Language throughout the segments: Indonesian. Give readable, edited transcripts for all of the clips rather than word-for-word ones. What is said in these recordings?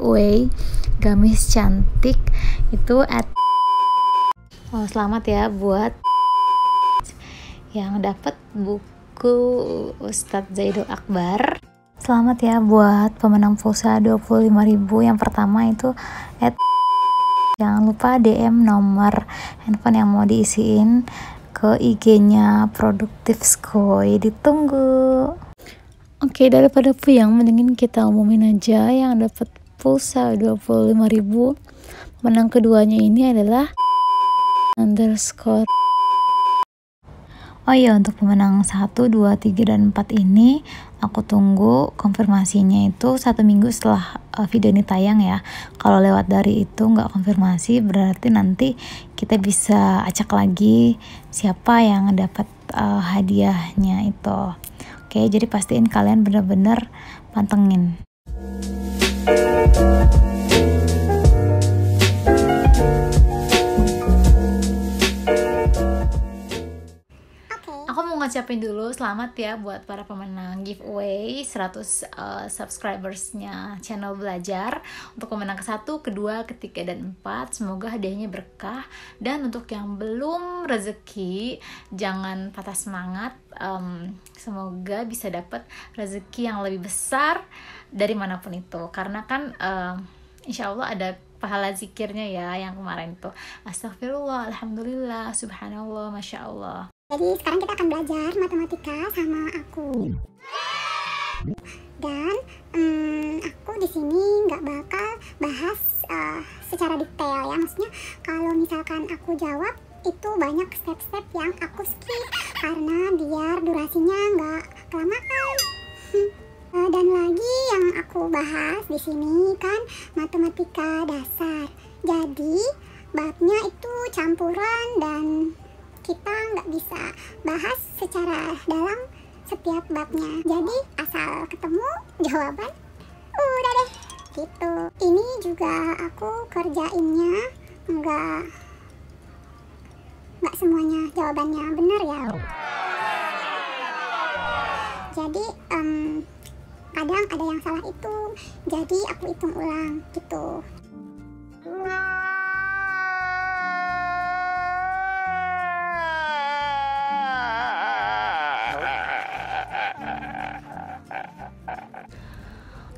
giveaway gamis cantik itu selamat ya buat yang dapat buku Ustadz Zaidul Akbar. Selamat ya buat pemenang pulsa 25.000. Yang pertama itu jangan lupa DM nomor handphone yang mau diisiin ke IG-nya Produktif Skoy. Ditunggu. Oke, daripada puyeng mendingin kita umumin aja yang dapat pulsa 25.000. Pemenang keduanya ini adalah underscore. Oh iya, untuk pemenang 1, 2, 3, dan 4 ini aku tunggu konfirmasinya itu 1 minggu setelah video ini tayang ya. Kalau lewat dari itu nggak konfirmasi, berarti nanti kita bisa acak lagi siapa yang dapat hadiahnya itu. Oke, jadi pastiin kalian bener-bener pantengin. Aku mau ngucapin dulu selamat ya buat para pemenang giveaway 100 subscribersnya channel belajar. Untuk pemenang ke-1, ke-2, ke-3, dan 4, semoga hadiahnya berkah. Dan untuk yang belum rezeki, jangan patah semangat. Semoga bisa dapat rezeki yang lebih besar dari manapun itu. Karena kan insya Allah ada pahala zikirnya ya yang kemarin itu. Astagfirullah, alhamdulillah, subhanallah, masya Allah. Jadi sekarang kita akan belajar matematika sama aku. Dan aku di sini nggak bakal bahas secara detail ya. Maksudnya kalau misalkan aku jawab itu banyak step-step yang aku skip karena biar durasinya nggak kelamaan. Dan lagi yang aku bahas di sini kan matematika dasar. Jadi babnya itu campuran dan kita nggak bisa bahas secara dalam setiap babnya. Jadi asal ketemu jawaban udah deh gitu. Ini juga aku kerjainnya nggak semuanya jawabannya benar ya. Jadi kadang ada yang salah itu, jadi aku hitung ulang gitu.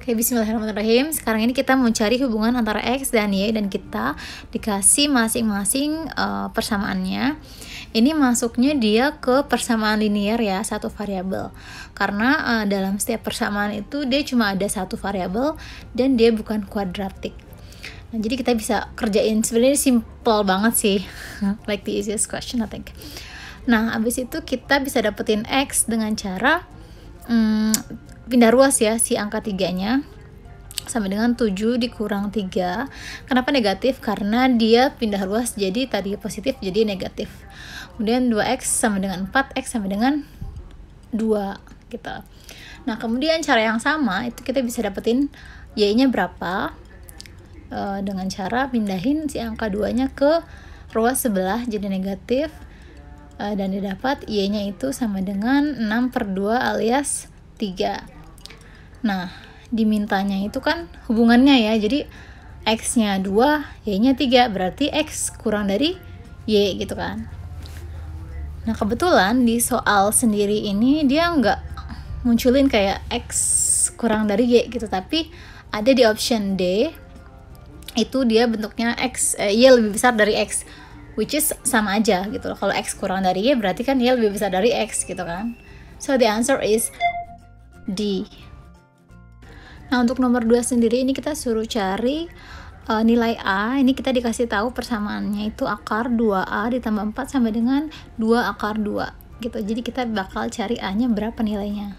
Oke, bismillahirrahmanirrahim. Sekarang ini kita mau cari hubungan antara X dan Y, dan kita dikasih masing-masing persamaannya. Ini masuknya dia ke persamaan linear ya, satu variabel. Karena dalam setiap persamaan itu dia cuma ada satu variabel dan dia bukan kuadratik. Nah, jadi kita bisa kerjain, sebenarnya simple banget sih. Like the easiest question I think. Nah, abis itu kita bisa dapetin X dengan cara pindah ruas ya, si angka 3-nya sama dengan 7 dikurang 3. Kenapa negatif? Karena dia pindah ruas, jadi tadi positif jadi negatif. Kemudian 2x sama dengan 4, x sama dengan 2 gitu. Nah, kemudian cara yang sama itu kita bisa dapetin y-nya berapa dengan cara pindahin si angka 2-nya ke ruas sebelah jadi negatif, dan didapat y-nya itu sama dengan 6/2 alias 3. Nah, dimintanya itu kan hubungannya ya, jadi x-nya 2, y-nya 3, berarti x kurang dari y gitu kan. Nah, kebetulan di soal sendiri ini dia nggak munculin kayak x kurang dari y gitu, tapi ada di option D, itu dia bentuknya y lebih besar dari x, which is sama aja gitu loh. Kalau x kurang dari y berarti kan y lebih besar dari x gitu kan. So the answer is D. Nah, untuk nomor 2 sendiri ini kita suruh cari nilai A. Ini kita dikasih tahu persamaannya itu akar 2A ditambah 4 sama dengan 2 akar 2 gitu. Jadi kita bakal cari A-nya berapa nilainya.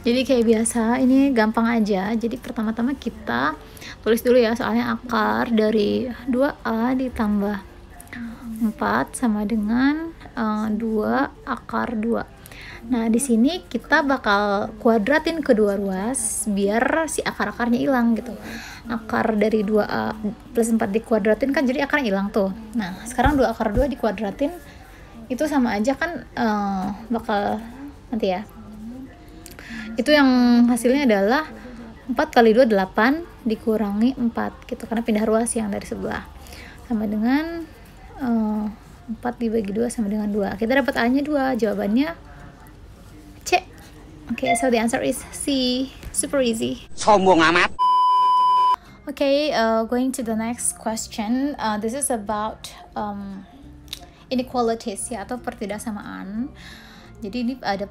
Jadi kayak biasa, ini gampang aja. Jadi pertama-tama kita tulis dulu ya, soalnya akar dari 2A ditambah 4 sama dengan 2 akar 2. Nah, di sini kita bakal kuadratin kedua ruas biar si akar-akarnya hilang gitu. Akar dari 2A plus 4 dikuadratin kan jadi akarnya hilang tuh. Nah, sekarang 2 akar 2 dikuadratin itu sama aja kan, bakal nanti ya. Itu yang hasilnya adalah 4 kali 2 8 dikurangi 4 gitu, karena pindah ruas yang dari sebelah, sama dengan 4 dibagi 2 sama dengan 2. Kita dapat A nya 2, jawabannya C. Okay, so the answer is C. Super easy. Sombong amat. Okay, going to the next question. This is about inequalities ya, atau pertidaksamaan. Jadi ini ada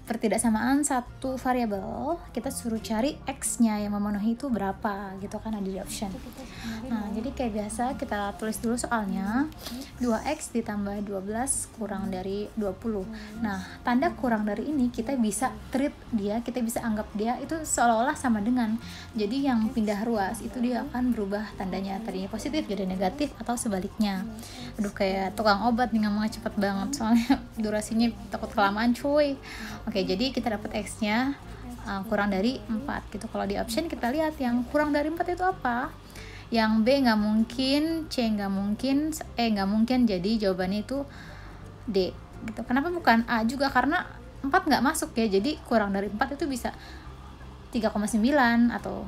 pertidaksamaan satu variabel, kita suruh cari x-nya yang memenuhi itu berapa gitu kan, ada di option. Nah, jadi kayak biasa kita tulis dulu soalnya, 2x ditambah 12 kurang dari 20. Nah, tanda kurang dari ini kita bisa treat dia, kita bisa anggap dia itu seolah-olah sama dengan. Jadi yang pindah ruas itu dia akan berubah tandanya, tadinya positif jadi negatif atau sebaliknya. Aduh, kayak tukang obat nih, ngomongnya cepet banget soalnya durasinya takut kelamaan cuy. Oke, jadi kita dapat x-nya kurang dari 4 gitu. Kalau di option kita lihat yang kurang dari 4 itu apa? Yang B nggak mungkin, C nggak mungkin, E nggak mungkin, jadi jawabannya itu D gitu. Kenapa bukan A juga? Karena 4 nggak masuk ya, jadi kurang dari 4 itu bisa 3,9 atau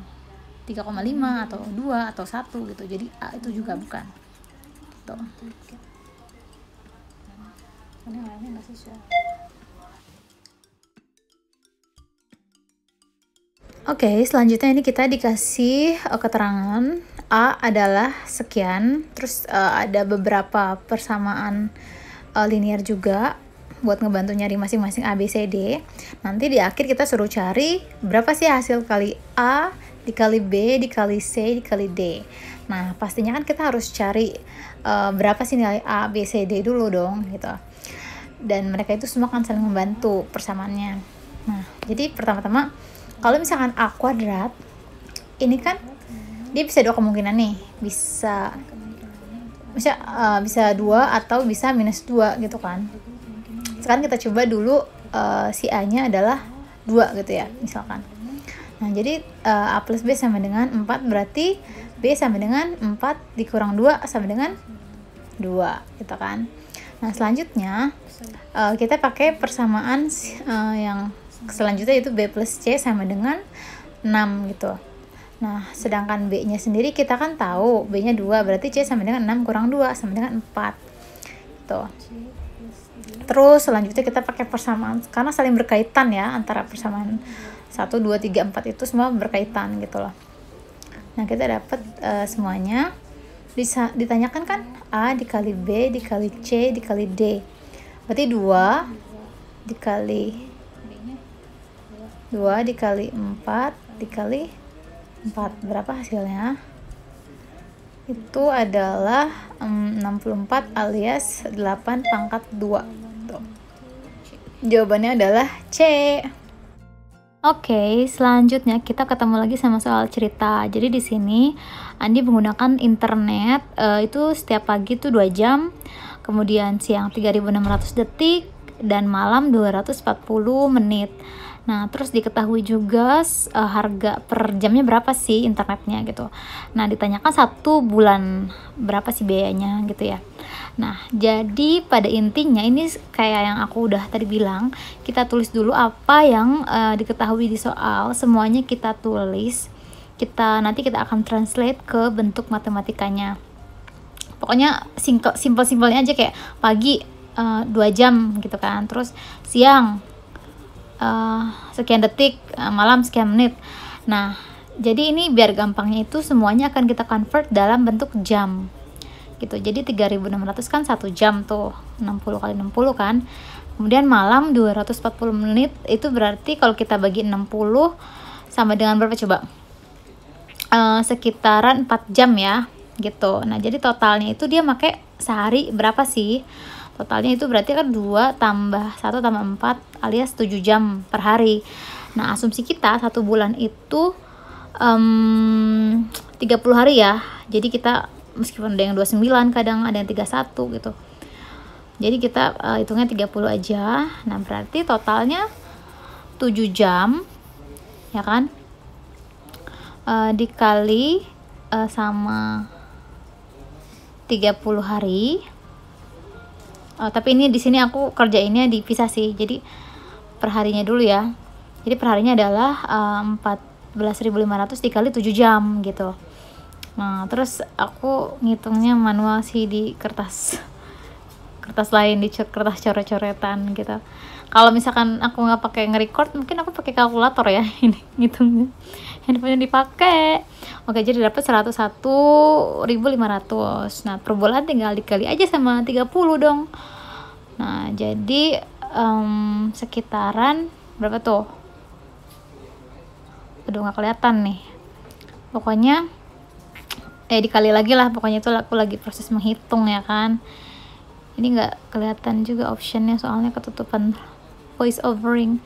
3,5 atau 2 atau 1 gitu. Jadi A itu juga bukan gitu. Oke, selanjutnya ini kita dikasih keterangan A adalah sekian, terus ada beberapa persamaan linear juga buat ngebantu nyari masing-masing A, B, C, D. Nanti di akhir kita suruh cari berapa sih hasil kali A dikali B dikali C dikali D. Nah, pastinya kan kita harus cari berapa sih nilai A, B, C, D dulu dong gitu. Dan mereka itu semua kan saling membantu persamaannya. Nah, jadi pertama-tama kalau misalkan A kuadrat, ini kan dia bisa dua kemungkinan nih, bisa 2 atau bisa -2 gitu kan. Sekarang kita coba dulu si A nya adalah 2 gitu ya misalkan. Nah, jadi A plus B sama dengan 4, berarti B sama dengan 4 dikurang 2 sama dengan 2 gitu kan. Nah, selanjutnya kita pakai persamaan yang selanjutnya, yaitu B plus C sama dengan 6 gitu. Nah, sedangkan B nya sendiri kita kan tahu B nya 2, berarti C sama dengan 6 kurang 2 sama dengan 4 gitu. Terus selanjutnya kita pakai persamaan, karena saling berkaitan ya, antara persamaan 1, 2, 3, 4 itu semua berkaitan gitu loh. Nah, kita dapat semuanya. Bisa ditanyakan kan A dikali B dikali C dikali D, berarti 2 dikali 4 dikali 4 berapa hasilnya? Itu adalah 64 alias 8 pangkat 2. Tuh. Jawabannya adalah C. Oke, selanjutnya kita ketemu lagi sama soal cerita. Jadi di sini Andi menggunakan internet itu setiap pagi tuh 2 jam, kemudian siang 3.600 detik, dan malam 240 menit. Nah, terus diketahui juga harga per jamnya berapa sih internetnya gitu. Nah, ditanyakan 1 bulan berapa sih biayanya gitu ya. Nah, jadi pada intinya ini kayak yang aku udah tadi bilang, kita tulis dulu apa yang diketahui di soal, semuanya kita tulis. Nanti kita akan translate ke bentuk matematikanya. Pokoknya simpel-simpelnya aja, kayak pagi 2 jam gitu kan, terus siang sekian detik, malam sekian menit. Nah, jadi ini biar gampangnya itu semuanya akan kita convert dalam bentuk jam gitu. Jadi 3.600 kan 1 jam tuh, 60 kali 60 kan. Kemudian malam 240 menit, itu berarti kalau kita bagi 60 sama dengan berapa coba? Sekitaran 4 jam ya gitu. Nah, jadi totalnya itu dia pakai sehari berapa sih? Totalnya itu berarti kan 2 tambah 1 tambah 4 alias 7 jam per hari. Nah, asumsi kita 1 bulan itu 30 hari ya. Jadi kita meskipun ada yang 29, kadang ada yang 31 gitu. Jadi kita hitungnya 30 aja. Nah, berarti totalnya 7 jam ya kan? Dikali sama 30 hari. Tapi ini di sini aku kerjainnya dipisah sih. Jadi perharinya dulu ya. Jadi perharinya adalah 14.500 dikali 7 jam gitu. Nah terus aku ngitungnya manual sih di kertas lain, di kertas coret-coretan gitu. Kalau misalkan aku nggak pakai nge-record, mungkin aku pakai kalkulator ya ini ngitungnya, handphonenya dipakai. Oke, jadi dapat 101.500. Nah per bulan tinggal dikali aja sama 30 dong. Nah jadi sekitaran berapa tuh? Udah nggak kelihatan nih, pokoknya dikali lagi lah, pokoknya itu aku lagi proses menghitung ya kan. Ini nggak kelihatan juga optionnya soalnya ketutupan voice overing.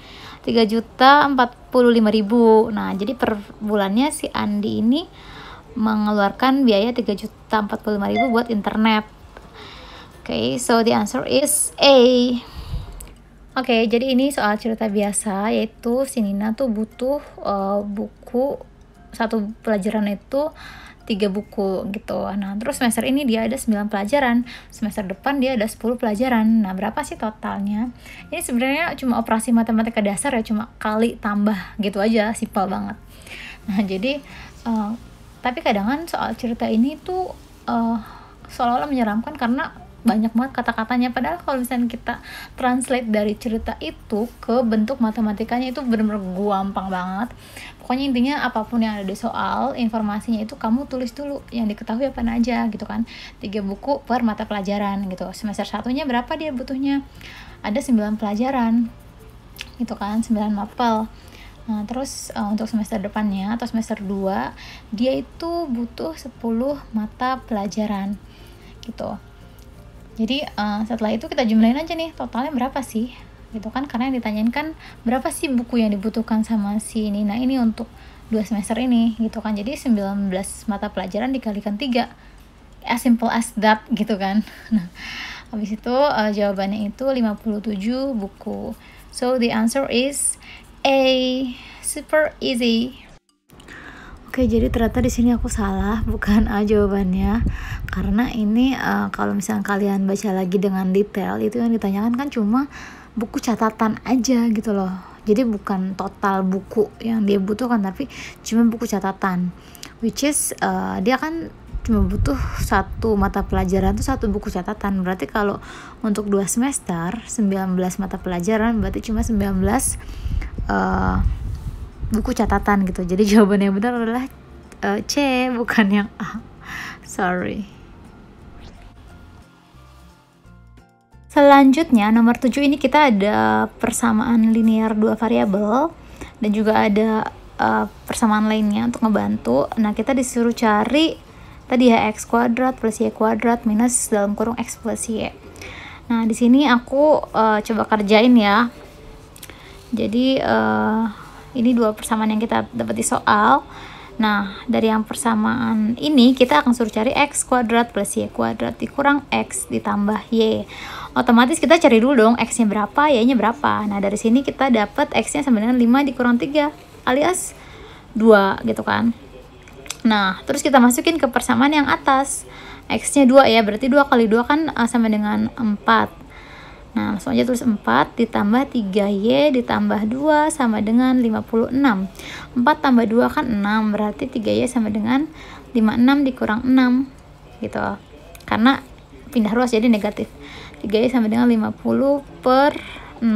3.045.000. Nah jadi per bulannya si Andi ini mengeluarkan biaya 3.045.000 buat internet. Oke, so the answer is A. Oke, jadi ini soal cerita biasa, yaitu si Nina tuh butuh buku, satu pelajaran itu 3 buku gitu. Nah terus semester ini dia ada 9 pelajaran, semester depan dia ada 10 pelajaran. Nah berapa sih totalnya? Ini sebenarnya cuma operasi matematika dasar ya, cuma kali tambah gitu aja, simpel banget. Nah jadi tapi kadang kan soal cerita ini tuh seolah-olah menyeramkan karena banyak banget kata-katanya, padahal kalau misalnya kita translate dari cerita itu ke bentuk matematikanya itu benar-benar gampang banget. Pokoknya intinya apapun yang ada di soal, informasinya itu kamu tulis dulu yang diketahui apa aja gitu kan. 3 buku per mata pelajaran gitu. Semester satunya berapa dia butuhnya? Ada 9 pelajaran gitu kan, 9 mapel. Nah terus untuk semester depannya atau semester 2 dia itu butuh 10 mata pelajaran gitu. Jadi setelah itu kita jumlahin aja nih totalnya berapa sih gitu kan, karena yang ditanyain kan berapa sih buku yang dibutuhkan sama si Nina ini untuk 2 semester ini gitu kan. Jadi 19 mata pelajaran dikalikan 3, as simple as that gitu kan. Nah habis itu jawabannya itu 57 buku. So the answer is A, super easy. Oke, jadi ternyata di sini aku salah, bukan A jawabannya. Karena ini kalau misalnya kalian baca lagi dengan detail, itu yang ditanyakan kan cuma buku catatan aja gitu loh. Jadi bukan total buku yang dia butuhkan, tapi cuma buku catatan. Which is dia kan cuma butuh 1 mata pelajaran tuh 1 buku catatan. Berarti kalau untuk 2 semester 19 mata pelajaran berarti cuma 19 buku catatan gitu. Jadi jawaban yang benar adalah C, bukan yang A. Sorry. Selanjutnya nomor 7 ini kita ada persamaan linear 2 variabel dan juga ada persamaan lainnya untuk ngebantu. Nah kita disuruh cari tadi ya x kuadrat plus y kuadrat minus dalam kurung x plus y. Nah di sini aku coba kerjain ya. Jadi ini 2 persamaan yang kita dapat di soal. Nah dari yang persamaan ini kita akan suruh cari x kuadrat plus y kuadrat dikurang x ditambah y. Otomatis kita cari dulu dong x nya berapa, y nya berapa. Nah dari sini kita dapat x nya sama dengan 5 dikurang 3 alias 2 gitu kan. Nah terus kita masukin ke persamaan yang atas, x nya 2 ya, berarti 2 kali 2 kan sama dengan 4. Nah langsung aja tulis 4 ditambah 3y ditambah 2 sama dengan 56. 4 tambah 2 kan 6, berarti 3y sama dengan 56 dikurang 6 gitu. Karena pindah ruas jadi negatif. 3y sama dengan 50 per 6.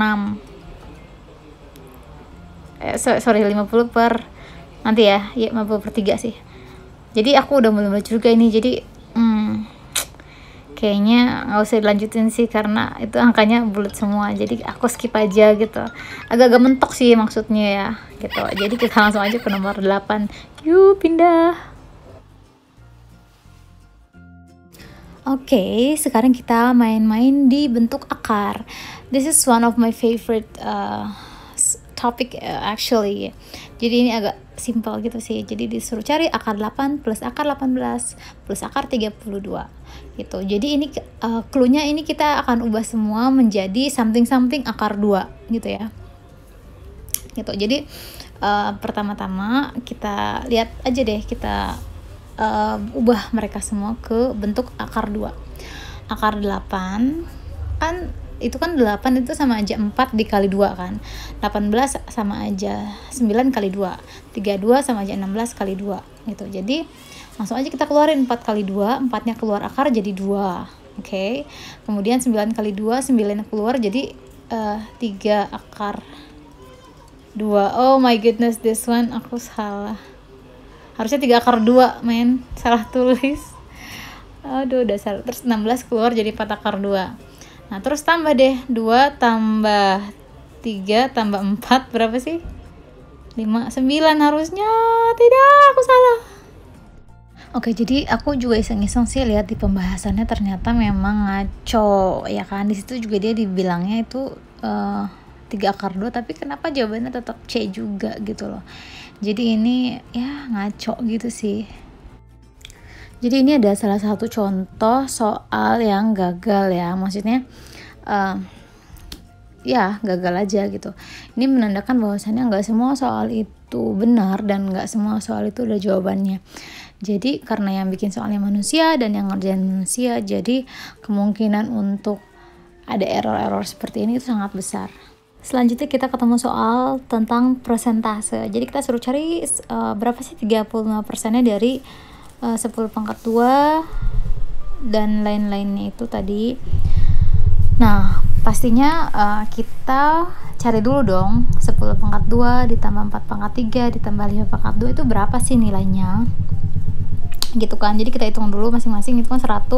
Sorry 50 per nanti ya, 50 per 3 sih. Jadi aku udah mulai curiga ini, jadi kayaknya nggak usah dilanjutin sih karena itu angkanya bulat semua, jadi aku skip aja gitu. Agak-agak mentok sih maksudnya ya gitu. Jadi kita langsung aja ke nomor 8. Yuk pindah. Oke, sekarang kita main-main di bentuk akar. This is one of my favorite topic actually. Jadi ini agak simpel gitu sih. Jadi disuruh cari akar 8 plus akar 18 plus akar 32 gitu. Jadi ini clue-nya ini kita akan ubah semua menjadi something akar 2 gitu ya. Gitu. Jadi pertama-tama kita lihat aja deh, kita ubah mereka semua ke bentuk akar 2. Akar 8 kan itu kan 8 itu sama aja 4 dikali 2 kan. 18 sama aja 9 kali 2. 32 sama aja 16 kali 2 gitu. Jadi langsung aja kita keluarin 4 kali 2, 4-nya keluar akar jadi 2. Oke. Kemudian 9 kali 2, 9 keluar jadi 3 akar 2. Oh my goodness, this one aku salah. Harusnya 3 akar 2, men. Salah tulis. Aduh, dasar. Terus 16 keluar jadi 4 akar 2. Nah, terus tambah deh. 2 tambah 3 tambah 4 berapa sih? 5, 9 harusnya. Tidak, aku salah. Oke, jadi aku juga iseng-iseng sih lihat di pembahasannya, ternyata memang ngaco ya kan. Di situ juga dia dibilangnya itu 3 akar 2, tapi kenapa jawabannya tetap C juga gitu loh. Jadi ini ya ngaco gitu sih. Jadi ini ada salah satu contoh soal yang gagal ya, maksudnya ya gagal aja gitu. Ini menandakan bahwasannya nggak semua soal itu benar dan nggak semua soal itu udah jawabannya. Jadi karena yang bikin soalnya manusia dan yang ngerjain manusia, jadi kemungkinan untuk ada error-error seperti ini itu sangat besar. Selanjutnya kita ketemu soal tentang persentase. Jadi kita suruh cari berapa sih 35%-nya dari 10 pangkat 2 dan lain-lainnya itu tadi. Nah, pastinya kita cari dulu dong 10 pangkat 2 ditambah 4 pangkat 3 ditambah 5 pangkat 2 itu berapa sih nilainya gitu kan. Jadi kita hitung dulu masing-masing, itu kan 100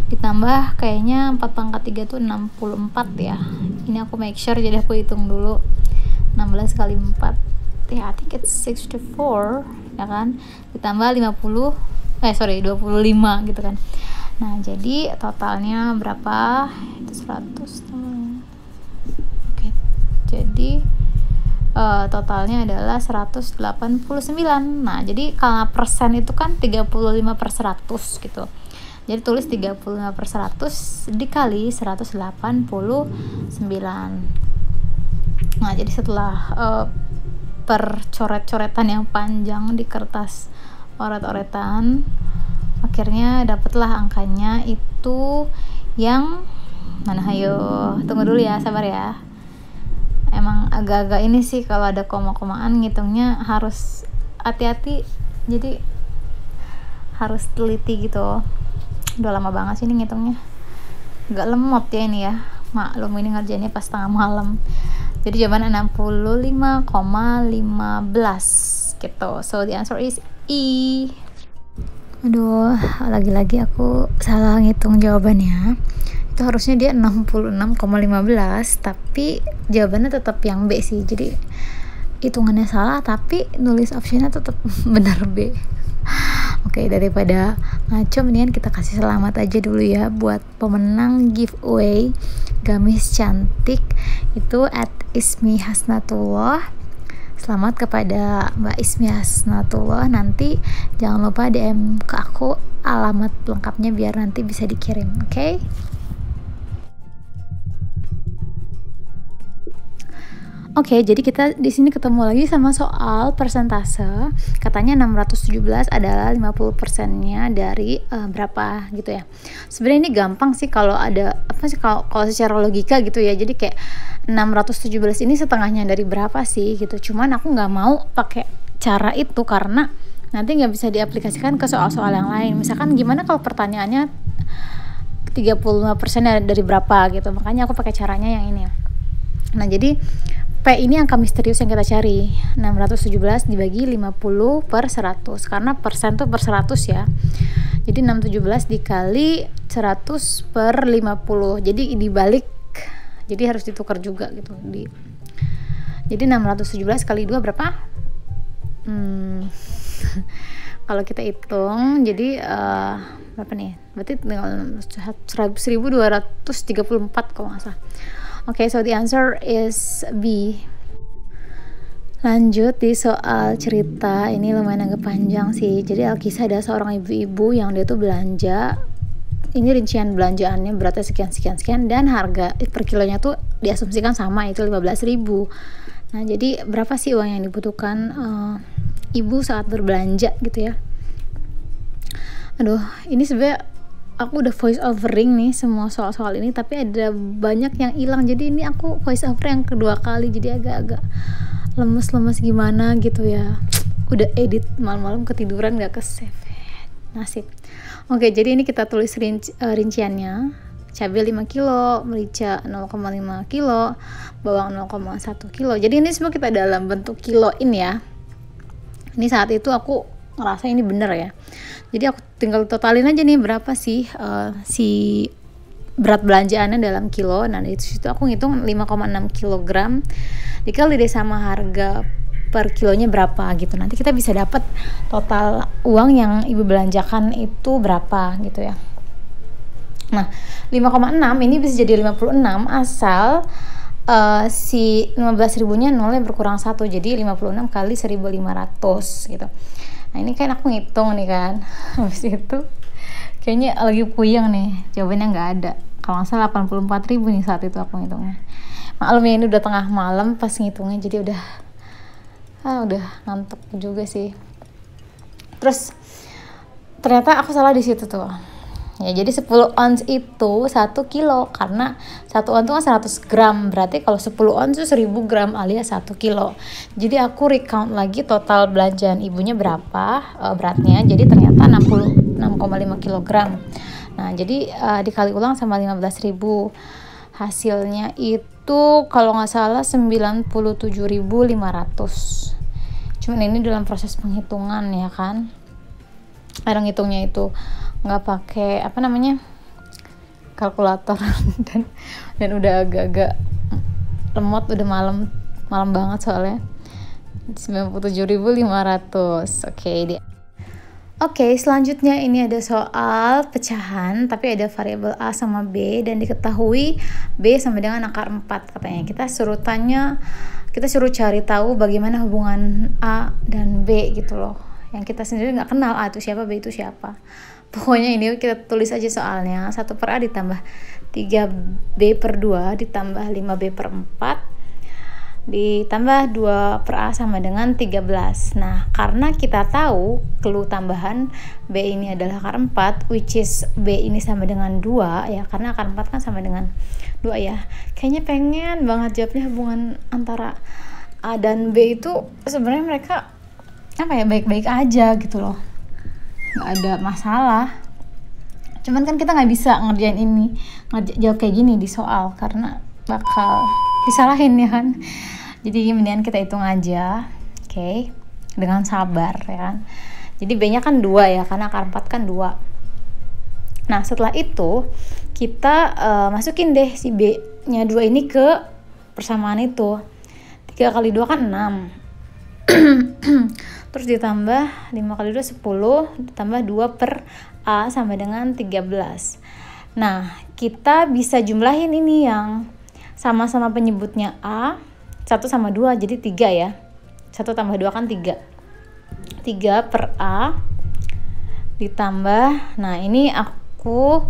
ditambah kayaknya 4 pangkat 3 itu 64 ya. Ini aku make sure, jadi aku hitung dulu 16 kali 4 ya, I think it's 64 ya kan, ditambah 25 gitu kan. Nah, jadi totalnya berapa? Itu 100. Oke. Jadi totalnya adalah 189. Nah, jadi kalau persen itu kan 35/100 gitu. Jadi tulis 35/100 dikali 189. Nah, jadi setelah percoret-coretan yang panjang di kertas oret-oretan, akhirnya dapatlah angkanya itu yang mana. Ayo tunggu dulu ya, sabar ya. Emang agak-agak ini sih kalau ada koma-komaan ngitungnya harus hati-hati, jadi harus teliti gitu. Udah lama banget sih ini ngitungnya, agak lemot ya ini ya, maklum ini ngerjainnya pas tengah malam. Jadi jawaban 65,15 gitu. So the answer is E. Aduh, lagi-lagi aku salah ngitung jawabannya. Itu harusnya dia 66,15, tapi jawabannya tetap yang B sih. Jadi hitungannya salah tapi nulis optionnya tetap benar B. Oke, daripada ngaco mendingan kita kasih selamat aja dulu ya buat pemenang giveaway gamis cantik itu at Ismi Hasnatullah. Selamat kepada Mbak Ismi Hasnatullah. Nanti jangan lupa DM ke aku alamat lengkapnya biar nanti bisa dikirim, oke? Oke, jadi kita di sini ketemu lagi sama soal persentase. Katanya 617 adalah 50%-nya dari berapa gitu ya. Sebenarnya ini gampang sih kalau ada apa sih, kalau secara logika gitu ya. Jadi kayak 617 ini setengahnya dari berapa sih gitu. Cuman aku nggak mau pakai cara itu karena nanti nggak bisa diaplikasikan ke soal-soal yang lain. Misalkan gimana kalau pertanyaannya 35% dari berapa gitu. Makanya aku pakai caranya yang ini. Nah, jadi P ini angka misterius yang kita cari. 617 dibagi 50/100 karena persen tuh per 100 ya. Jadi 617 dikali 100/50. Jadi dibalik. Jadi harus ditukar juga gitu. Jadi 617 kali 2 berapa? Kalau kita hitung jadi berapa nih? Berarti 1234 kalau nggak salah. Oke, so the answer is B. Lanjut di soal cerita, ini lumayan agak panjang sih. Jadi Alkisah ada seorang ibu-ibu yang dia tuh belanja. Ini rincian belanjaannya beratnya sekian dan harga per kilonya tuh diasumsikan sama, itu 15.000. Nah, jadi berapa sih uang yang dibutuhkan ibu saat berbelanja gitu ya. Aduh, ini sebenarnya aku udah voice overing nih semua soal-soal ini, tapi ada banyak yang hilang. Jadi ini aku voice over yang kedua kali, jadi agak-agak lemes-lemes gimana gitu ya. Udah edit malam-malam ketiduran gak ke save, nasib. Oke, jadi ini kita tulis rinciannya. Cabai 5 kilo, merica 0,5 kilo, bawang 0,1 kilo. Jadi ini semua kita dalam bentuk kiloin ya. Ini saat itu aku ngerasa ini bener ya. Jadi aku tinggal totalin aja nih berapa sih si berat belanjaannya dalam kilo. Nah dari situ aku ngitung 5,6 kg dikali deh sama harga per kilonya berapa gitu. Nanti kita bisa dapat total uang yang ibu belanjakan itu berapa gitu ya. Nah 5,6 ini bisa jadi 56 asal si 15.000 nya nolnya berkurang 1, jadi 56 kali 1.500 gitu. Nah ini kan aku ngitung nih kan, habis itu kayaknya lagi puyeng nih, jawabannya nggak ada. Kalau nggak salah 84.000 nih saat itu aku ngitungnya. Maklum ya ini udah tengah malam pas ngitungnya, jadi udah ngantuk juga sih. Terus ternyata aku salah di situ tuh. Ya jadi 10 ons itu 1 kilo, karena 1 ons itu kan 100 gram, berarti kalau 10 ons itu 1000 gram alias 1 kilo. Jadi aku recount lagi total belanjaan ibunya berapa beratnya, jadi ternyata 66,5 kilogram. Nah jadi dikali ulang sama 15.000, hasilnya itu kalau nggak salah 97.500. Cuman ini dalam proses penghitungan ya kan, kadang ngitungnya itu nggak pakai kalkulator dan udah agak-agak lemot, udah malam banget soalnya. 97.500. Oke, selanjutnya ini ada soal pecahan, tapi ada variabel A sama B dan diketahui B sama dengan akar 4 katanya. Kita suruh cari tahu bagaimana hubungan A dan B gitu loh. Yang kita sendiri nggak kenal A itu siapa, B itu siapa. Pokoknya ini kita tulis aja soalnya. 1 per A ditambah 3B per 2 ditambah 5B per 4 ditambah 2 per A sama dengan 13. Nah karena kita tahu clue tambahan B ini adalah akar 4, which is B ini sama dengan 2 ya, karena akar 4 kan sama dengan 2 ya. Kayaknya pengen banget jawabnya hubungan antara A dan B itu sebenarnya mereka baik-baik aja gitu loh, nggak ada masalah. Cuman kan kita nggak bisa ngerjain ini, jawab kayak gini di soal karena bakal disalahin ya kan. Jadi mendingan kita hitung aja, oke, dengan sabar ya kan. Jadi B-nya kan 2 ya, karena akar 4 kan 2. Nah setelah itu kita masukin deh si B-nya 2 ini ke persamaan itu. 3 kali 2 kan 6. Terus ditambah 5 kali 2 10, ditambah 2 per A sama dengan 13. Nah kita bisa jumlahin ini yang sama-sama penyebutnya A, 1 sama 2 jadi 3 ya. 1 tambah 2 kan 3. 3 per A ditambah, nah ini aku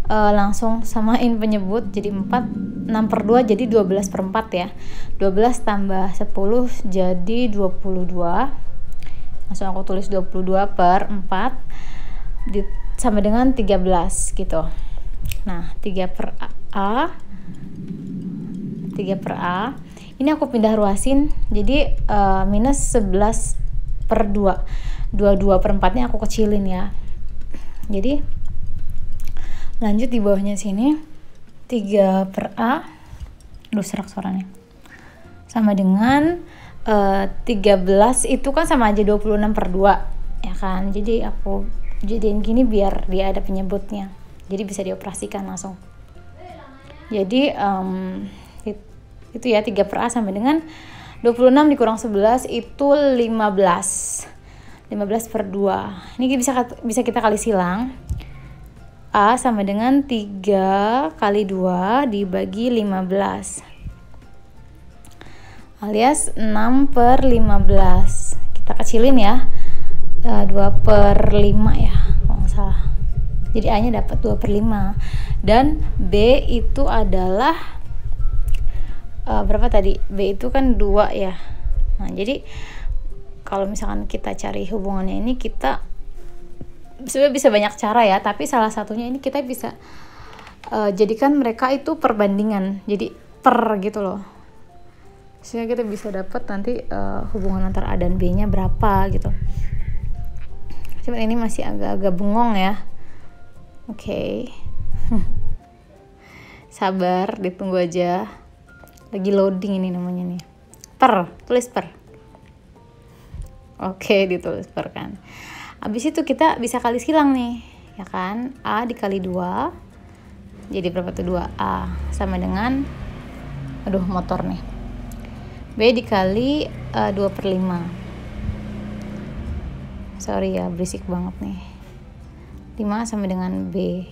langsung samain penyebut jadi 4, 6 per 2 jadi 12 per 4 ya. 12 tambah 10 jadi 22. Langsung aku tulis 22 per 4 sama dengan 13 gitu. Nah 3 per A ini aku pindah ruasin, jadi minus 11 per 2. 22 per 4 nya aku kecilin ya. Jadi lanjut di bawahnya sini 3 per A, serak suaranya, sama dengan 13 itu kan sama aja 26 per 2 ya kan. Jadi aku jadiin gini biar dia ada penyebutnya, jadi bisa dioperasikan langsung. Jadi itu ya 3 per A sama dengan 26 dikurang 11 itu 15 per 2. Ini bisa kita kali silang. A sama dengan 3 kali 2 dibagi 15 alias 6 per 15. Kita kecilin ya, 2 per 5 ya kalau nggak salah. Jadi A nya dapat 2 per 5 dan B itu adalah berapa tadi? B itu kan 2 ya. Nah jadi kalau misalkan kita cari hubungannya ini, kita sebenarnya bisa banyak cara ya, tapi salah satunya ini kita bisa jadikan mereka itu perbandingan, jadi per gitu loh, sehingga kita bisa dapat nanti hubungan antara A dan B nya berapa gitu. Cuman ini masih agak-agak bengong ya. Oke. Sabar, ditunggu aja, lagi loading ini namanya nih. Per, tulis per. Oke, ditulis per kan. Habis itu kita bisa kali silang nih, ya kan? A dikali 2, jadi berapa tuh? 2A sama dengan, aduh motor nih, B dikali 2/5. Sorry ya, berisik banget nih. 5 sama dengan B.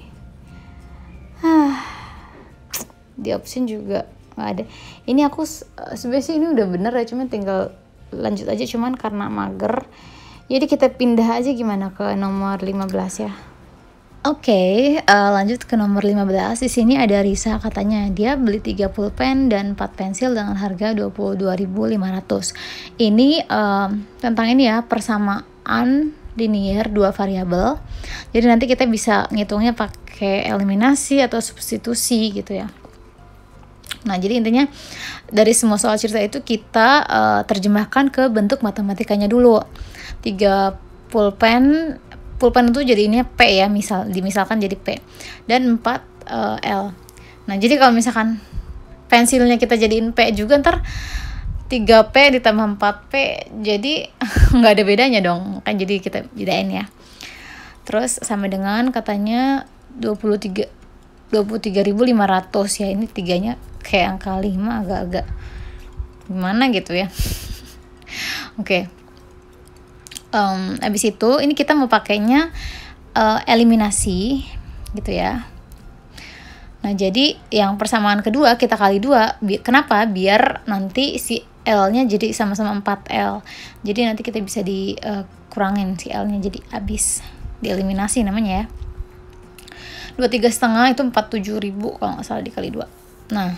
Di option juga nggak ada. Ini aku sebenarnya sih ini udah bener ya, cuman tinggal lanjut aja, cuman karena mager jadi kita pindah aja, gimana ke nomor 15 ya. Oke, lanjut ke nomor 15. Di sini ada Risa, katanya dia beli 3 pulpen dan 4 pensil dengan harga 22.500. Ini tentang ini ya, persamaan linear dua variabel. Jadi nanti kita bisa ngitungnya pakai eliminasi atau substitusi gitu ya. Nah, jadi intinya dari semua soal cerita itu kita terjemahkan ke bentuk matematikanya dulu. 3 pulpen itu jadinya P ya, misalkan jadi P, dan 4 L. Nah, jadi kalau misalkan pensilnya kita jadiin P juga, ntar 3P ditambah 4P jadi nggak ada bedanya dong kan, jadi kita bedain ya. Terus sama dengan katanya 23.500 ya, ini tiganya kayak angka 5 agak-agak gimana gitu ya. Oke. Abis itu ini kita mau pakainya eliminasi gitu ya. Nah, jadi yang persamaan kedua kita kali 2. Kenapa? Biar nanti si L-nya jadi sama-sama 4L. Jadi nanti kita bisa dikurangin si L-nya, jadi habis dieliminasi namanya ya. 23,5 itu 47.000 kalau nggak salah dikali 2. Nah,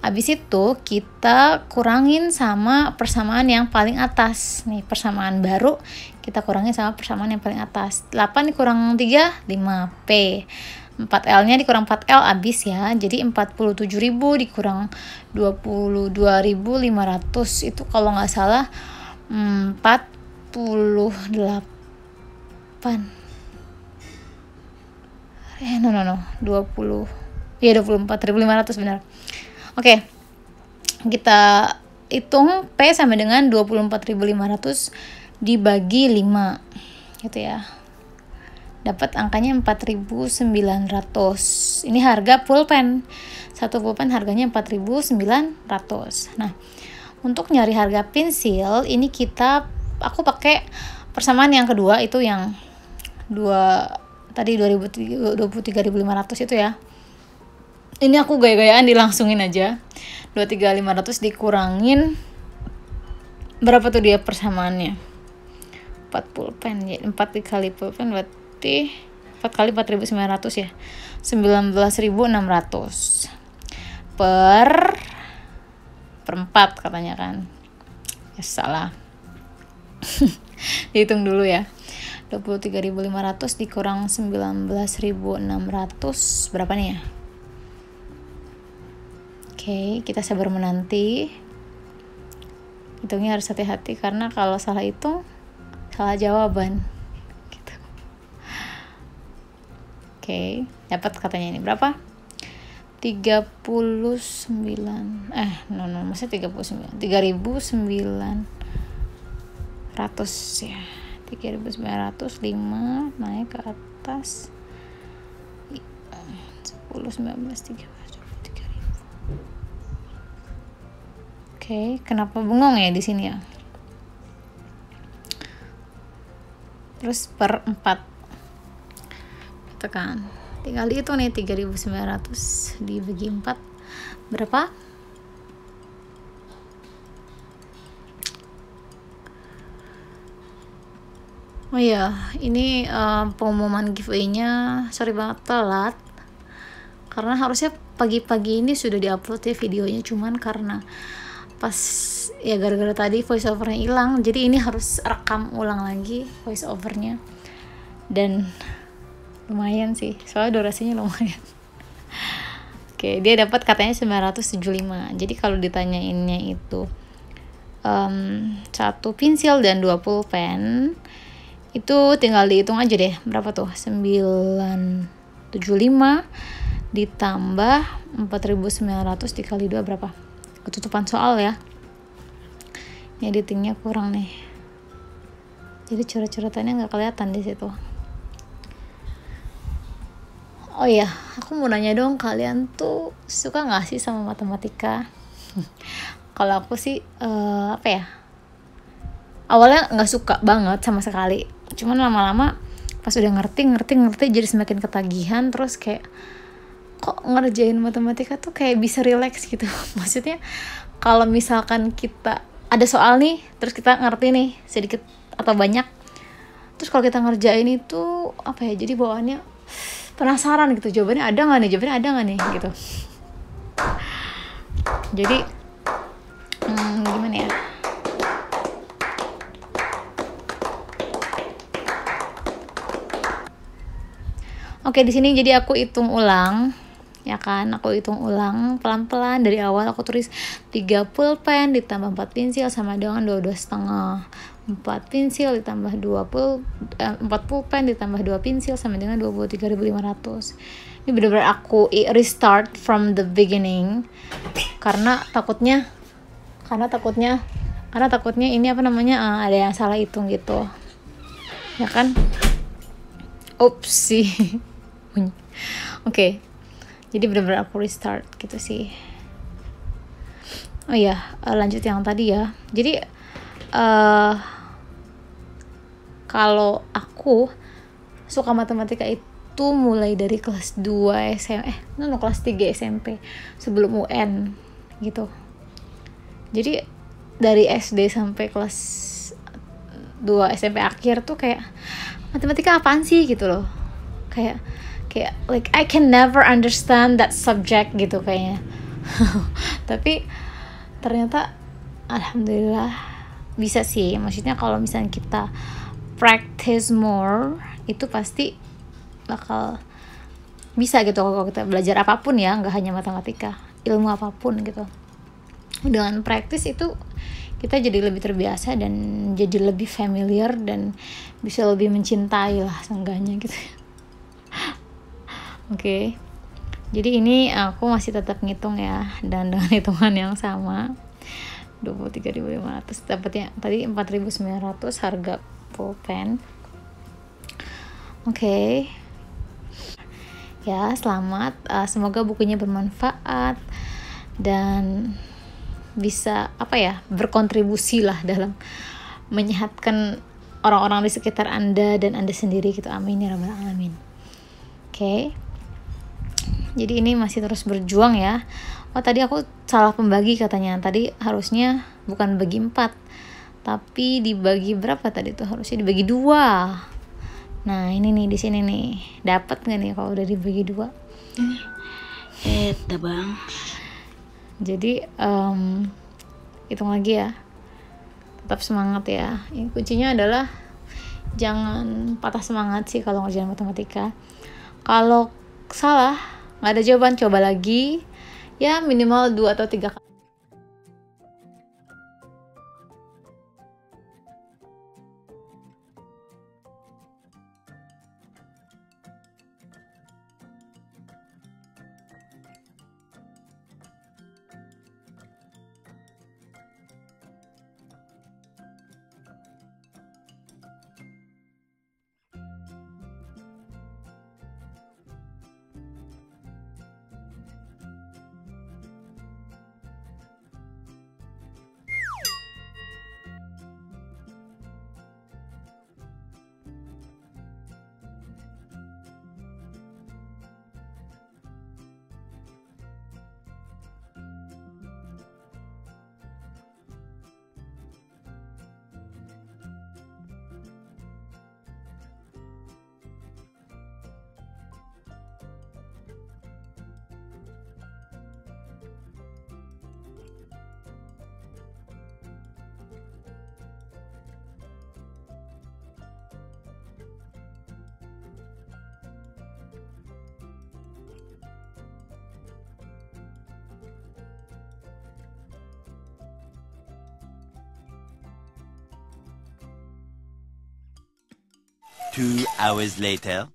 habis itu kita kurangin sama persamaan yang paling atas. Nih, persamaan baru kita kurangin sama persamaan yang paling atas. 8 dikurang 3, 5P. 4L-nya dikurang 4L habis ya. Jadi 47.000 dikurang 22.500 itu kalau nggak salah 48. 24.500 benar. Oke. Kita hitung P sama dengan 24.500 dibagi 5 gitu ya. Dapat angkanya 4.900. Ini harga pulpen. Satu pulpen harganya 4.900. Nah, untuk nyari harga pensil ini aku pakai persamaan yang kedua, itu yang tadi 23.500 itu ya. Ini aku gaya-gayaan dilangsungin aja. 23.500 dikurangin berapa tuh dia persamaannya? 4 pulpen ya. 4 dikali pulpen berarti 4 kali 4.900 ya. 19.600 per 4 katanya kan. Ya salah. Dihitung dulu ya. 23.500 dikurang 19.600 berapa nih ya? Oke, kita sabar menanti. Hitungnya harus hati-hati karena kalau salah hitung salah jawaban gitu. Oke, dapat katanya ini berapa? 39 maksudnya 39 3.900 ya. 3.905 naik ke atas 10, 19, 13, 23.000. Oke, kenapa bengong ya di sini ya? Terus per 4 tekan, tinggal itu nih 3.900 dibagi 4 berapa? Oh iya, ini pengumuman giveaway-nya sorry banget telat. Karena harusnya pagi-pagi ini sudah diupload ya videonya, cuman karena pas ya gara-gara tadi voice overnya hilang, jadi ini harus rekam ulang lagi voice overnya. dan lumayan sih, soalnya durasinya lumayan. Oke, dia dapat katanya 975. Jadi kalau ditanyainnya itu 1 pensil dan 2 pulpen, itu tinggal dihitung aja deh berapa tuh, 975 ditambah 4.900 dikali 2 berapa. Ketutupan soal ya, ini editingnya kurang nih, jadi coret-coretannya nggak kelihatan di situ. Oh iya, aku mau nanya dong, kalian tuh suka nggak sih sama matematika? Kalau aku sih apa ya, awalnya nggak suka banget sama sekali, cuman lama-lama pas udah ngerti jadi semakin ketagihan. Terus kayak kok ngerjain matematika tuh kayak bisa relax gitu. Maksudnya kalau misalkan kita ada soal nih, terus kita ngerti nih sedikit atau banyak, terus kalau kita ngerjain itu apa ya, jadi bawaannya penasaran gitu, jawabannya ada nggak nih gitu. Jadi gimana ya, oke, di sini jadi aku hitung ulang ya kan, aku hitung ulang pelan-pelan dari awal. Aku tulis 3 pulpen ditambah 4 pensil sama dengan 22,5. 4 pensil ditambah 4 pulpen ditambah 2 pensil sama dengan 23.500. Ini benar-benar aku restart from the beginning karena takutnya ini apa namanya, ada yang salah hitung gitu ya kan. Oopsie. Oke. Jadi benar-benar aku restart gitu sih. Oh iya, lanjut yang tadi ya. Jadi kalau aku suka matematika itu mulai dari kelas 2 kelas 3 SMP sebelum UN gitu. Jadi dari SD sampai kelas 2 SMP akhir tuh kayak matematika apaan sih gitu loh. Kayak like I can never understand that subject gitu kayaknya. Tapi ternyata alhamdulillah bisa sih. Maksudnya kalau misalnya kita practice more, itu pasti bakal bisa gitu kalau kita belajar apapun ya, nggak hanya matematika, ilmu apapun gitu. Dengan practice itu kita jadi lebih terbiasa dan jadi lebih familiar dan bisa lebih mencintai lah seenggaknya gitu. Oke. Jadi ini aku masih tetap ngitung ya, dan dengan hitungan yang sama 23.500, dapatnya tadi 4.900 harga pulpen. Oke. Ya, selamat. Semoga bukunya bermanfaat dan bisa berkontribusi lah dalam menyehatkan orang-orang di sekitar Anda dan Anda sendiri gitu. Amin ya rabbal alamin. Oke. Jadi ini masih terus berjuang ya. Oh, tadi aku salah pembagi katanya. Tadi harusnya bukan bagi 4, tapi dibagi berapa tadi tuh? Harusnya dibagi 2. Nah, ini nih di sini nih. Dapat enggak nih kalau udah dibagi 2? Bang. Jadi hitung lagi ya. Tetap semangat ya. Ini kuncinya adalah jangan patah semangat sih kalau ngerjain matematika. Kalau salah, nggak ada jawaban, coba lagi ya, minimal 2 atau 3 kali. 2 hours later.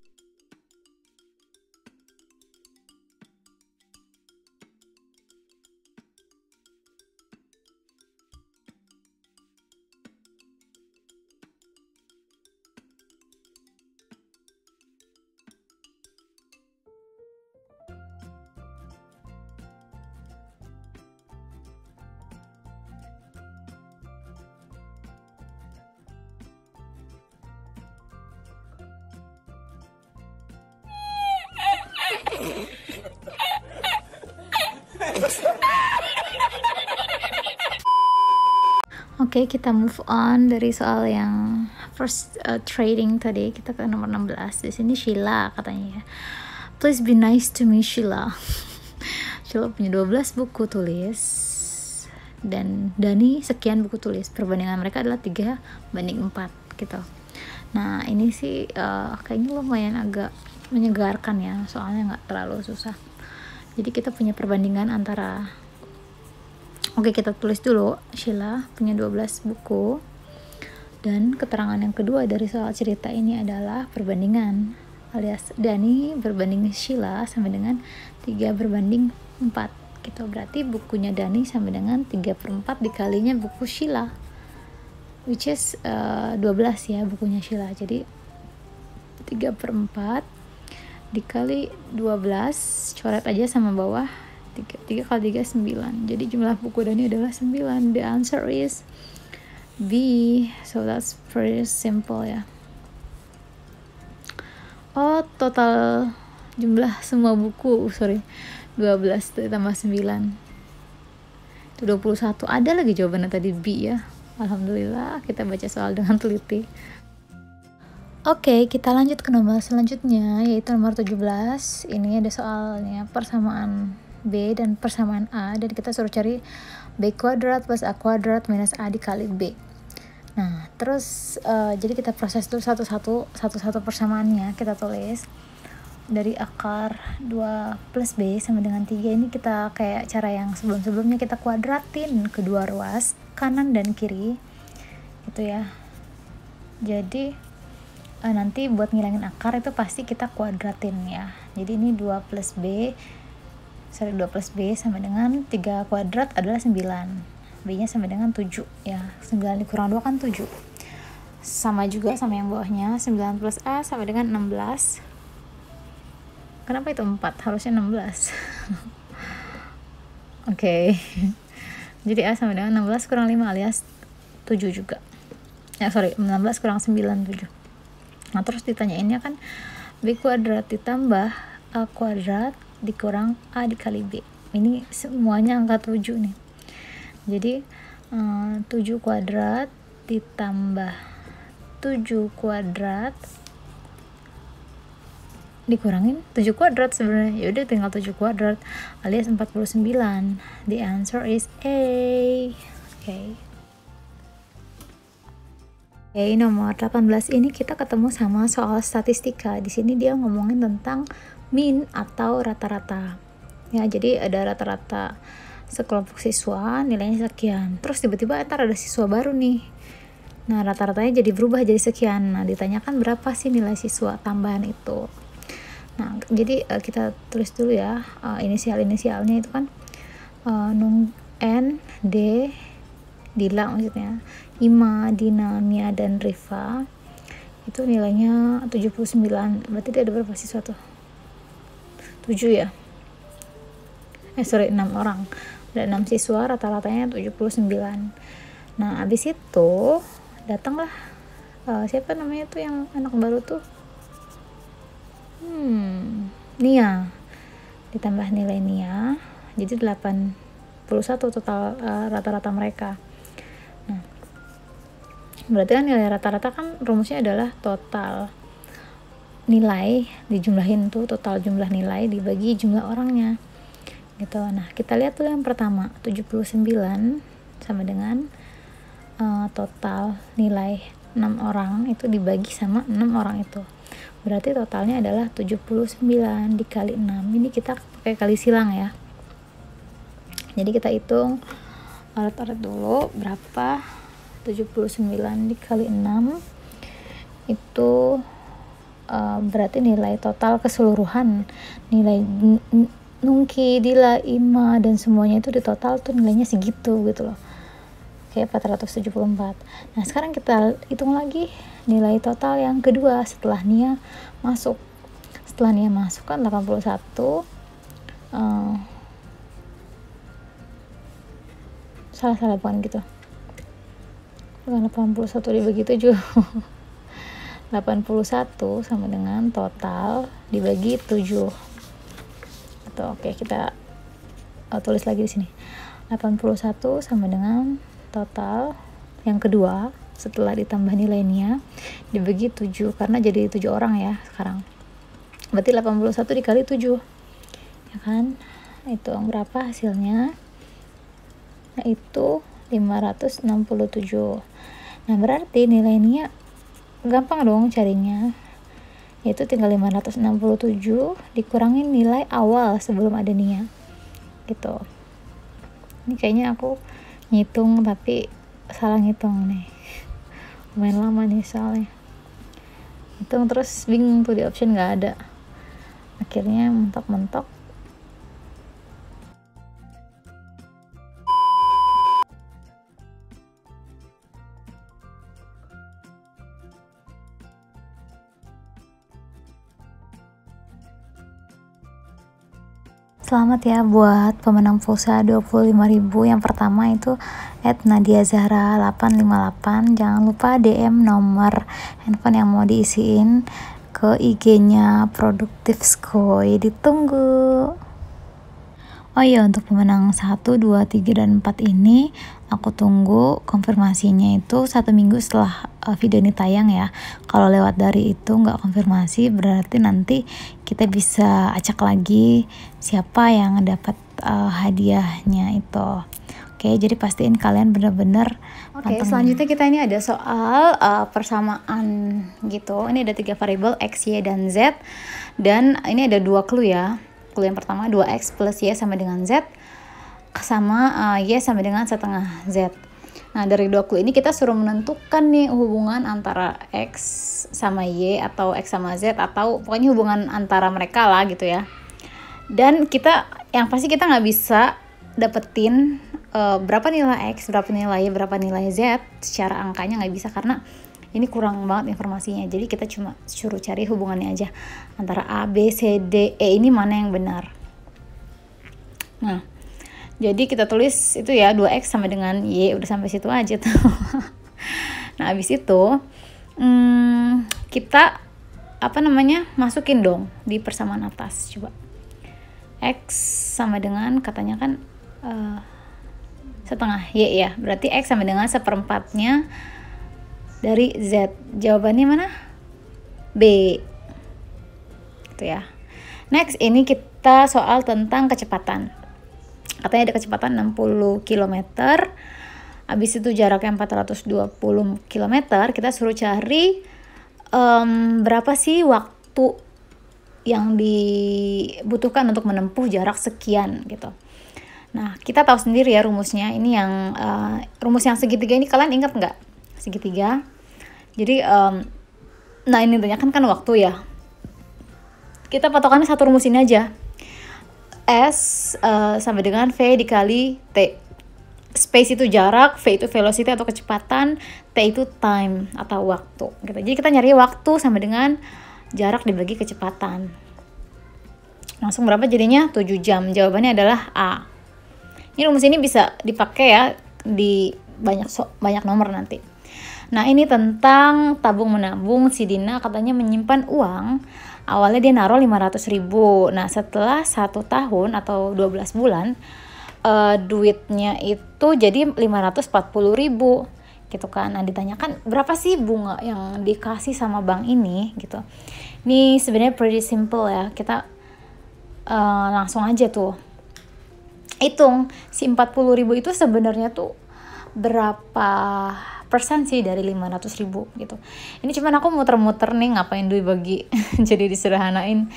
Oke, kita move on dari soal yang first trading tadi. Kita ke nomor 16. Di sini Sheila katanya ya. Please be nice to me, Sheila. Sheila punya 12 buku tulis dan Dani sekian buku tulis. Perbandingan mereka adalah 3:4 gitu. Nah, ini sih kayaknya lumayan agak menyegarkan ya, soalnya nggak terlalu susah. Jadi kita punya perbandingan antara, oke, kita tulis dulu. Sheila punya 12 buku, dan keterangan yang kedua dari soal cerita ini adalah perbandingan, alias Dani berbanding Sheila sama dengan 3:4 gitu. Berarti bukunya Dani sama dengan 3/4 dikalinya buku Sheila, which is 12 ya bukunya Sheila. Jadi 3/4 dikali 12, coret aja sama bawah. 3 kali 3 9. Jadi jumlah buku Dani adalah 9. The answer is B. So that's pretty simple ya. Oh, total jumlah semua buku 12 ditambah 9 itu 21. Ada lagi jawabannya tadi, B ya. Alhamdulillah kita baca soal dengan teliti. Oke, kita lanjut ke nomor selanjutnya, yaitu nomor 17. Ini ada soalnya persamaan B dan persamaan A, dan kita suruh cari B kuadrat plus A kuadrat minus A dikali B. Nah, terus jadi kita proses dulu satu-satu persamaannya. Kita tulis dari akar 2 plus B sama dengan 3. Ini kita kayak cara yang sebelum-sebelumnya, kita kuadratin kedua ruas kanan dan kiri gitu ya. Jadi nanti buat ngilangin akar itu pasti kita kuadratin ya. Jadi ini 2 plus B sama dengan 3 kuadrat adalah 9. B nya sama dengan 7 ya. 9 dikurang 2 kan 7. Sama juga sama yang bawahnya, 9 plus A sama dengan 16. Kenapa itu 4? Harusnya 16. Oke. Jadi A sama dengan 16 kurang 5 alias 7 juga. 16 kurang 9, 7. Nah, terus ditanyainnya kan B kuadrat ditambah A kuadrat dikurang A dikali B. Ini semuanya angka 7 nih. Jadi 7 kuadrat ditambah 7 kuadrat dikurangin 7 kuadrat sebenarnya. Yaudah tinggal 7 kuadrat alias 49. The answer is A. Oke. Oke, nomor 18 ini kita ketemu sama soal statistika. Di sini dia ngomongin tentang mean atau rata-rata. Ya, jadi ada rata-rata sekelompok siswa nilainya sekian. Terus tiba-tiba ntar ada siswa baru nih. Nah, rata-ratanya jadi berubah jadi sekian. Nah, ditanyakan berapa sih nilai siswa tambahan itu. Nah, jadi kita tulis dulu ya, inisial-inisialnya itu kan Nung, N, D, Dila maksudnya, Ima, Dina, Mia, dan Rifa. Itu nilainya 79. Berarti dia ada berapa siswa tuh? 7 ya? 6 orang. Ada 6 siswa, rata-ratanya 79. Nah, abis itu datanglah siapa namanya tuh yang anak baru tuh? Nia. Ditambah nilai Nia, jadi 81 total rata-rata mereka. Nah, berarti kan nilai rata-rata kan rumusnya adalah total nilai dijumlahin tuh, total jumlah nilai dibagi jumlah orangnya gitu. Nah, kita lihat dulu yang pertama, 79 sama dengan total nilai 6 orang itu dibagi sama 6 orang itu. Berarti totalnya adalah 79 dikali 6. Ini kita pakai kali silang ya. Jadi kita hitung aret-aret dulu berapa. 79 dikali 6 itu berarti nilai total keseluruhan, nilai nungki, dila, ima, dan semuanya itu di total tuh nilainya segitu gitu loh, kayak 474. Nah sekarang kita hitung lagi nilai total yang kedua setelah Nia masuk. Setelah Nia masuk kan 81, salah bukan gitu, bukan 81 dibagi 7. 81 sama dengan total dibagi 7. Oke, kita tulis lagi di sini. 81 sama dengan total yang kedua setelah ditambah nilainya dibagi 7, karena jadi 7 orang ya sekarang. Berarti 81 dikali 7. Ya kan? Itu berapa hasilnya? Yaitu 567. Nah, berarti nilainya gampang dong carinya. Yaitu tinggal 567 dikurangin nilai awal sebelum ada Nia gitu. Ini kayaknya aku ngitung tapi salah ngitung nih, lumayan lama nih soalnya hitung terus bingung tuh, di option nggak ada, akhirnya mentok-mentok. Selamat ya buat pemenang pulsa 25.000. Yang pertama itu @nadiazahra858. Jangan lupa DM nomor handphone yang mau diisiin ke IG-nya Produktif Skoy. Ditunggu. Oh iya, untuk pemenang 1, 2, 3, dan 4 ini aku tunggu konfirmasinya itu 1 minggu setelah video ini tayang ya. Kalau lewat dari itu nggak konfirmasi, berarti nanti kita bisa acak lagi siapa yang dapat hadiahnya itu. Oke, jadi pastiin kalian bener-bener. Oke, selanjutnya kita ini ada soal persamaan gitu. Ini ada 3 variabel X, Y, dan Z. Dan ini ada 2 clue ya. Clue yang pertama 2X plus Y sama dengan Z, sama Y sama dengan setengah Z. Nah, dari 2 clue ini kita suruh menentukan nih hubungan antara X sama Y atau X sama Z, atau pokoknya hubungan antara mereka lah gitu ya. Dan kita, yang pasti kita nggak bisa dapetin berapa nilai X, berapa nilai Y, berapa nilai Z secara angkanya, nggak bisa, karena ini kurang banget informasinya. Jadi kita cuma suruh cari hubungannya aja antara A, B, C, D, E, ini mana yang benar. Nah, jadi kita tulis itu ya, 2X sama dengan Y, udah sampai situ aja tuh. Nah, habis itu kita masukin dong di persamaan atas. Coba X sama dengan, katanya kan setengah Y ya, berarti X sama dengan 1/4-nya dari Z. Jawabannya mana? B. Itu ya. Next, ini kita soal tentang kecepatan. Katanya ada kecepatan 60 km. Habis itu jaraknya 420 km. Kita suruh cari berapa sih waktu yang dibutuhkan untuk menempuh jarak sekian gitu. Nah, kita tahu sendiri ya rumusnya. Ini yang rumus yang segitiga ini kalian ingat nggak? Segitiga. Jadi nah ini tanyakan kan waktu ya. Kita patokannya satu rumus ini aja. S sama dengan V dikali T. Space itu jarak, V itu velocity atau kecepatan, T itu time atau waktu gitu. Jadi kita nyari waktu sama dengan jarak dibagi kecepatan. Langsung berapa jadinya? 7 jam. Jawabannya adalah A. Ini rumus ini bisa dipakai ya di banyak nomor nanti. Nah, ini tentang tabung menabung. Si Dina katanya menyimpan uang. Awalnya dia naruh 500.000. Nah, setelah 1 tahun atau 12 bulan, duitnya itu jadi 540.000 gitu kan. Nah, ditanyakan berapa sih bunga yang dikasih sama bank ini gitu. Ini sebenarnya pretty simple ya. Kita langsung aja tuh hitung si 40.000 itu sebenarnya tuh berapa persen sih dari 500.000 gitu. Ini cuman aku muter-muter nih ngapain dibagi jadi disederhanain,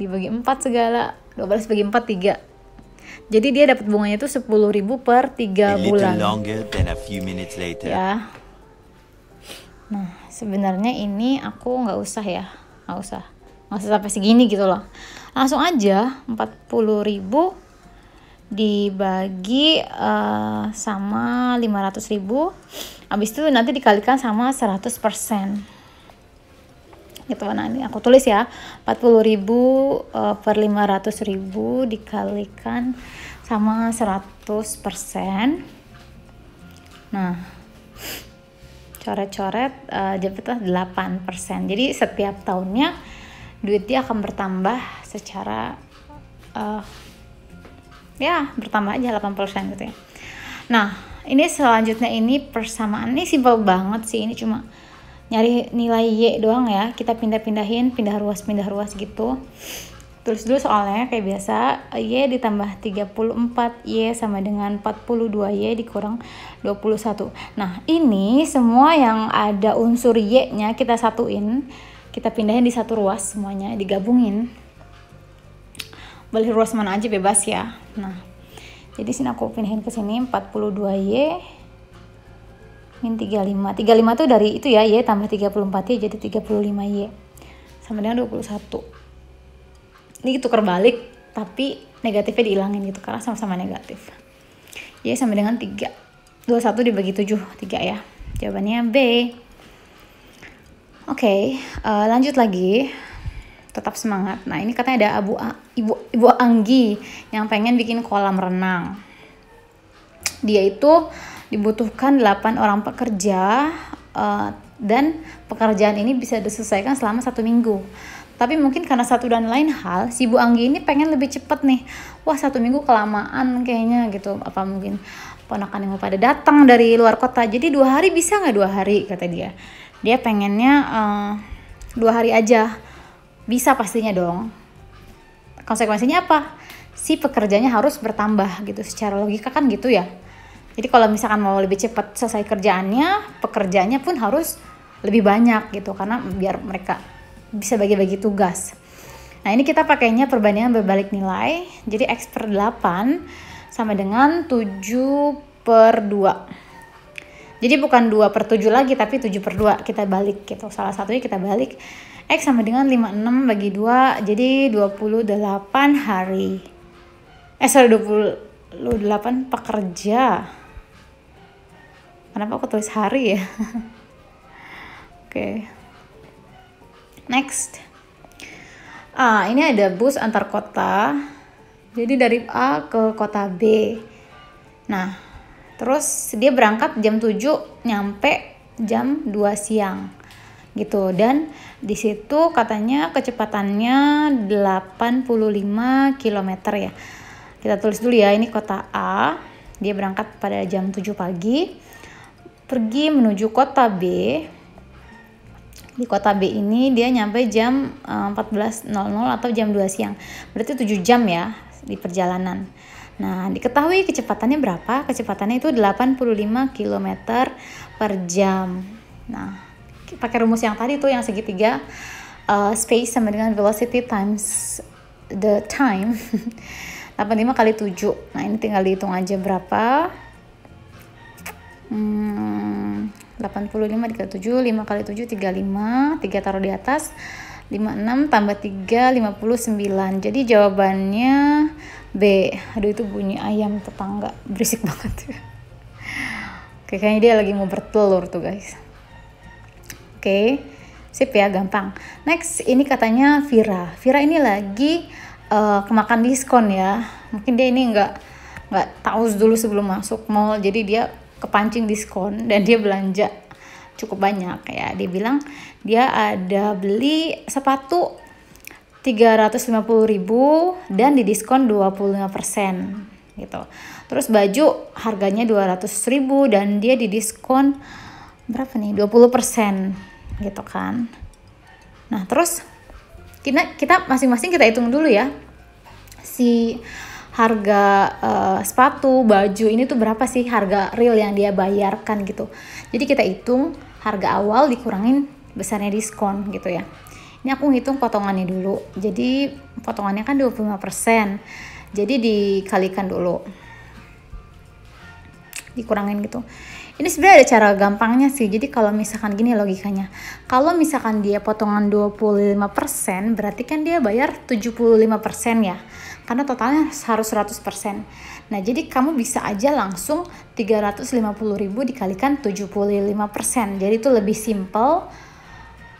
dibagi 4 segala, 12 bagi 4 3. Jadi dia dapat bunganya itu 10.000 per 3 bulan. Ya. Nah, sebenarnya ini aku nggak usah ya nggak usah sampai segini gitu loh. Langsung aja 40.000 dibagi sama 500.000, habis itu nanti dikalikan sama 100% gitu. Nah ini aku tulis ya, 40.000 per 500.000 dikalikan sama 100%. Nah coret-coret dapatlah 8%. Jadi setiap tahunnya duitnya akan bertambah secara ya bertambah aja 8% gitu ya. Nah ini selanjutnya, ini persamaan, ini simple banget sih, ini cuma nyari nilai Y doang ya, kita pindah-pindahin, pindah ruas gitu. Tulis dulu soalnya kayak biasa, Y ditambah 34, Y sama dengan 42, Y dikurang 21. Nah ini semua yang ada unsur Y nya kita satuin, kita pindahin di satu ruas, semuanya digabungin. Boleh ruas mana aja bebas ya. Nah jadi sini aku pindahin ke sini, 42Y min 35. 35 tuh dari itu ya, Y tambah 34Y jadi 35Y sama dengan 21. Ini tukar balik tapi negatifnya dihilangin gitu karena sama-sama negatif. Y sama dengan 3. 21 dibagi 7, 3 ya. Jawabannya B. Oke, lanjut lagi. Tetap semangat. Nah ini katanya ada ibu Anggi yang pengen bikin kolam renang. Dia itu dibutuhkan 8 orang pekerja dan pekerjaan ini bisa diselesaikan selama 1 minggu. Tapi mungkin karena satu dan lain hal, si Bu Anggi ini pengen lebih cepet nih. Wah 1 minggu kelamaan kayaknya gitu. Apa mungkin ponakan yang mau pada datang dari luar kota. Jadi 2 hari bisa nggak 2 hari kata dia. Dia pengennya 2 hari aja. Bisa pastinya dong. Konsekuensinya apa? Si pekerjanya harus bertambah gitu. Secara logika kan gitu ya. Jadi kalau misalkan mau lebih cepat selesai kerjaannya, pekerjaannya pun harus lebih banyak gitu. Karena biar mereka bisa bagi-bagi tugas. Nah ini kita pakainya perbandingan berbalik nilai. Jadi X per 8 sama dengan 7/2. Jadi bukan 2/7 lagi tapi 7/2. Kita balik gitu. Salah satunya kita balik. X sama dengan 56 bagi 2, jadi 28 hari. 28 pekerja. Kenapa aku tulis hari ya? Oke. Next. Ini ada bus antar kota. Jadi dari A ke kota B. Nah, terus dia berangkat jam 7, nyampe jam 2 siang. Gitu, dan di situ katanya kecepatannya 85 km ya. Kita tulis dulu ya, ini kota A. Dia berangkat pada jam 7 pagi. Pergi menuju kota B. Di kota B ini dia nyampe jam 14.00 atau jam 2 siang. Berarti 7 jam ya di perjalanan. Nah, diketahui kecepatannya berapa? Kecepatannya itu 85 km per jam. Nah, pakai rumus yang tadi tuh yang segitiga, space sama dengan velocity times the time. 85 kali 7. Nah ini tinggal dihitung aja berapa. 85 dikali 7, 5 kali 7 35, 3 taruh di atas, 56 tambah 3 59. Jadi jawabannya B. Aduh itu bunyi ayam tetangga berisik banget. Oke, kayaknya dia lagi mau bertelur tuh guys. Oke, sip ya, gampang. Next, ini katanya Vira. Vira ini lagi kemakan diskon ya. Mungkin dia ini nggak tahu dulu sebelum masuk mall, jadi dia kepancing diskon dan dia belanja cukup banyak ya. Dia bilang dia ada beli sepatu 350.000 dan didiskon 25% gitu. Terus baju harganya 200.000 dan dia didiskon berapa nih? 20%. Gitu kan. Nah terus kita masing-masing kita hitung dulu ya si harga sepatu, baju ini tuh berapa sih harga real yang dia bayarkan gitu. Jadi kita hitung harga awal dikurangin besarnya diskon gitu ya. Ini aku hitung potongannya dulu. Jadi potongannya kan 25%. Jadi dikalikan dulu, dikurangin gitu. Ini sebenarnya ada cara gampangnya sih. Jadi kalau misalkan gini logikanya. Kalau misalkan dia potongan 25%, berarti kan dia bayar 75% ya. Karena totalnya harus 100%. Nah, jadi kamu bisa aja langsung 350.000 dikalikan 75%. Jadi itu lebih simple.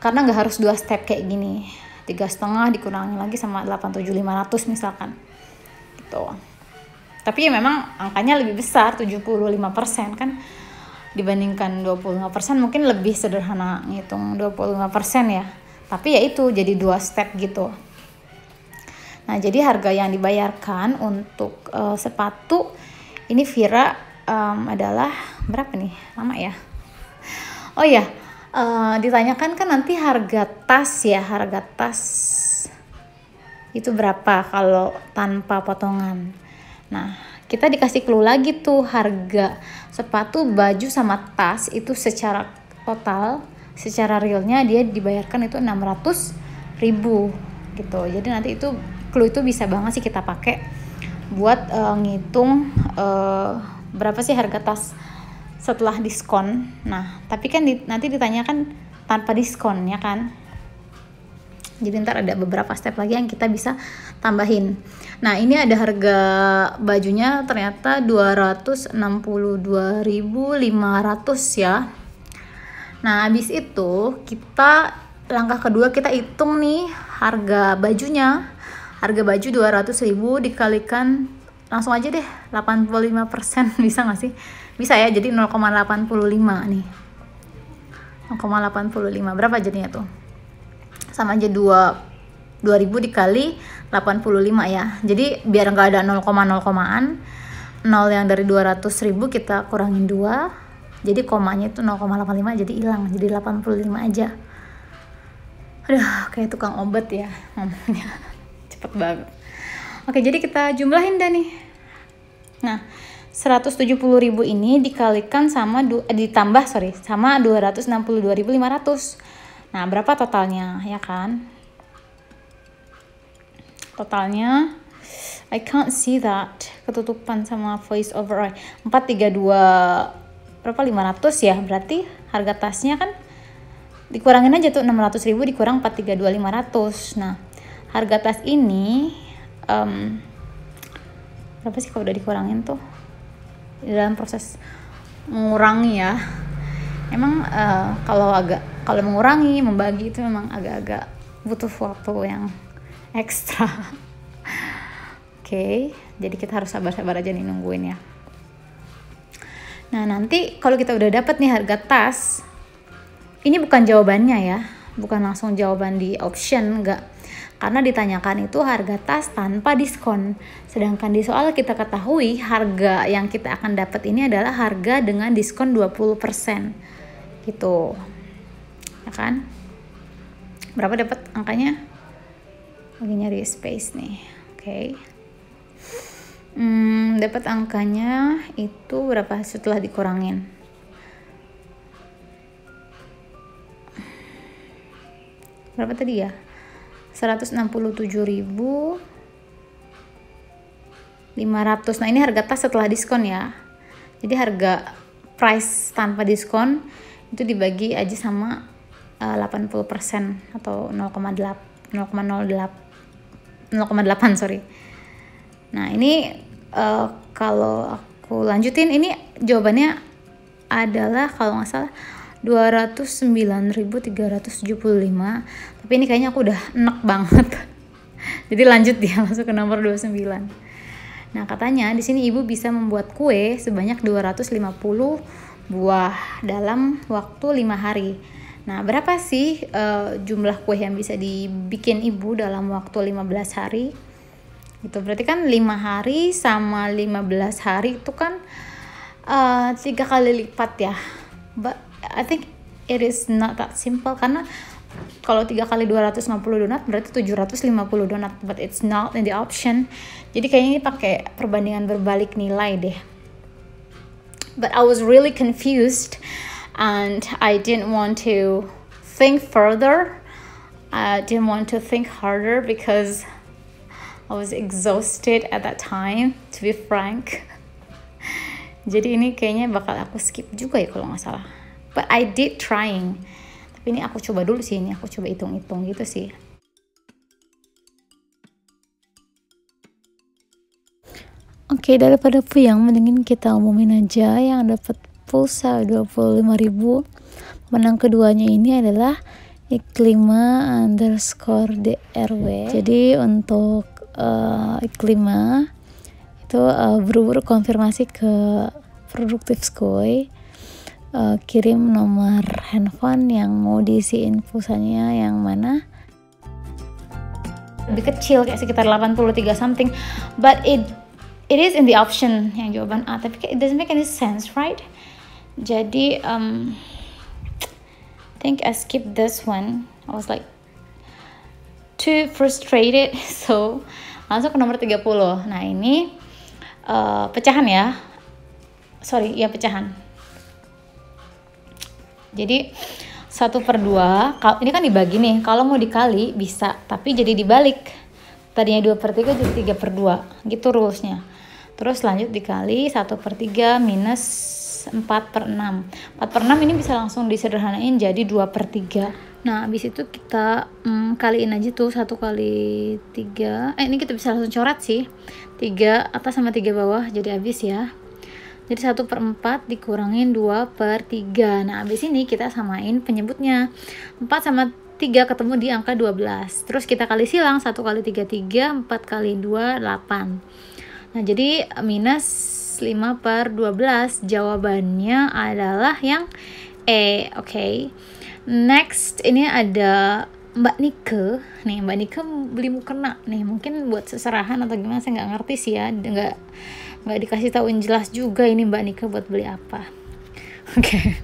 Karena nggak harus 2 step kayak gini. 3,5 dikurangi lagi sama 87.500 misalkan. Gitu. Tapi ya memang angkanya lebih besar, 75% kan. Dibandingkan 25% mungkin lebih sederhana ngitung 25% ya. Tapi ya itu jadi 2 step gitu. Nah, jadi harga yang dibayarkan untuk sepatu ini Vira adalah berapa nih? Lama ya. Oh ya, ditanyakan kan nanti harga tas ya, harga tas itu berapa kalau tanpa potongan. Nah, kita dikasih clue lagi tuh, harga sepatu, baju sama tas itu secara total, secara realnya dia dibayarkan itu 600.000 gitu. Jadi nanti itu clue itu bisa banget sih kita pakai buat ngitung berapa sih harga tas setelah diskon. Nah, tapi kan nanti ditanyakan tanpa diskon ya kan. Jadi ntar ada beberapa step lagi yang kita bisa tambahin. Nah, ini ada harga bajunya ternyata 262.500 ya. Nah, habis itu kita langkah kedua kita hitung nih harga bajunya. Harga baju 200.000 dikalikan langsung aja deh 85%. Bisa nggak sih? Bisa ya, jadi 0,85 nih. 0,85 berapa jadinya tuh? Sama aja 2.000 dikali 85 ya. Jadi biar nggak ada 0,0-an, 0 yang dari 200.000 kita kurangin 2. Jadi komanya itu 0,85 jadi hilang. Jadi 85 aja. Aduh, kayak tukang obat ya ngomongnya. Cepet banget. Oke, jadi kita jumlahin dah nih. Nah, 170.000 ini dikalikan sama sama 262.500. Nah, berapa totalnya ya kan? Totalnya I can't see that. Ketutupan sama voice over. 432 berapa 500 ya? Berarti harga tasnya kan dikurangin aja tuh 600.000 dikurang 432.500. Nah, harga tas ini berapa sih kalau udah dikurangin tuh? Dalam proses mengurangi ya. Emang kalau mengurangi, membagi itu memang agak-agak butuh waktu yang ekstra. Oke, jadi kita harus sabar-sabar aja nih nungguin ya. Nah, nanti kalau kita udah dapet nih harga tas, ini bukan jawabannya ya, bukan langsung jawaban di option, enggak. Karena ditanyakan itu harga tas tanpa diskon. Sedangkan di soal kita ketahui harga yang kita akan dapat ini adalah harga dengan diskon 20%. Gitu. Ya kan? Berapa dapat angkanya? Lagi nyari space nih. Oke. Dapat angkanya itu berapa setelah dikurangin? Berapa tadi ya? 167.500. Nah, ini harga tas setelah diskon ya. Jadi harga price tanpa diskon itu dibagi aja sama 80% atau 0,08 sorry. Nah, ini kalau aku lanjutin, ini jawabannya adalah kalau nggak salah 209.375. Tapi ini kayaknya aku udah enek banget. Jadi lanjut dia masuk ke nomor 29. Nah, katanya di sini ibu bisa membuat kue sebanyak 250 buah dalam waktu 5 hari. Nah, berapa sih jumlah kue yang bisa dibikin ibu dalam waktu 15 hari? Itu berarti kan 5 hari sama 15 hari itu kan 3 kali lipat ya. But I think it is not that simple, karena kalau 3 kali 250 donat berarti 750 donat, but it's not in the option. Jadi kayaknya ini pakai perbandingan berbalik nilai deh. But I was really confused and I didn't want to think further. I didn't want to think harder because I was exhausted at that time, to be frank. Jadi ini kayaknya bakal aku skip juga ya kalau nggak salah. But I did trying. Tapi ini aku coba dulu sih, ini aku coba hitung-hitung gitu sih. Oke, daripada puyeng mendingin kita umumin aja yang dapat pulsa 25.000. Menang keduanya ini adalah Iklima_DRW. Jadi untuk Iklima itu buru-buru konfirmasi ke Produktif Skoy, kirim nomor handphone yang mau diisiin pulsanya yang mana. Lebih kecil kayak sekitar 83 something, but it is in the option yang jawaban A, tapi it doesn't make any sense, right? Jadi I think I skipped this one. I was like too frustrated, so langsung ke nomor 30. Nah ini pecahan ya, pecahan. Jadi 1/2, ini kan dibagi nih, kalau mau dikali bisa, tapi jadi dibalik, tadinya 2/3 jadi 3/2 gitu rulesnya. Terus lanjut dikali 1/3 minus 4/6. 4/6 ini bisa langsung disederhanain jadi 2/3. Nah habis itu kita kaliin aja tuh 1 kali 3. Ini kita bisa langsung coret sih, 3 atas sama 3 bawah, jadi habis ya. Jadi 1/4 dikurangin 2/3. Nah habis ini kita samain penyebutnya, 4 sama 3 ketemu di angka 12. Terus kita kali silang, 1 kali 3 3, 4 kali 2 8. Nah jadi minus 5/12. Jawabannya adalah yang E. Oke. Next ini ada Mbak Nike. Nih Mbak Nike beli mukena nih, mungkin buat seserahan atau gimana, saya nggak ngerti sih ya, nggak dikasih tahuin jelas juga ini Mbak Nike buat beli apa. Oke.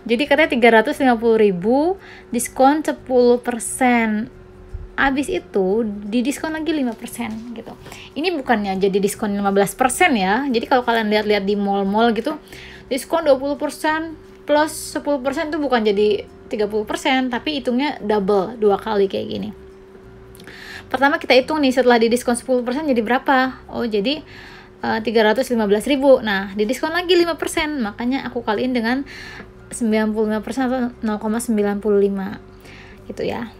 Jadi katanya 350.000, diskon 10%. Abis itu didiskon lagi 5% gitu. Ini bukannya jadi diskon 15% ya. Jadi kalau kalian lihat-lihat di mall-mall gitu, diskon 20% plus 10% tuh bukan jadi 30%, tapi hitungnya double, 2 kali kayak gini. Pertama kita hitung nih, setelah didiskon 10% jadi berapa? Oh jadi 315.000. Nah didiskon lagi 5%, makanya aku kaliin dengan 95% atau 0,95 gitu ya.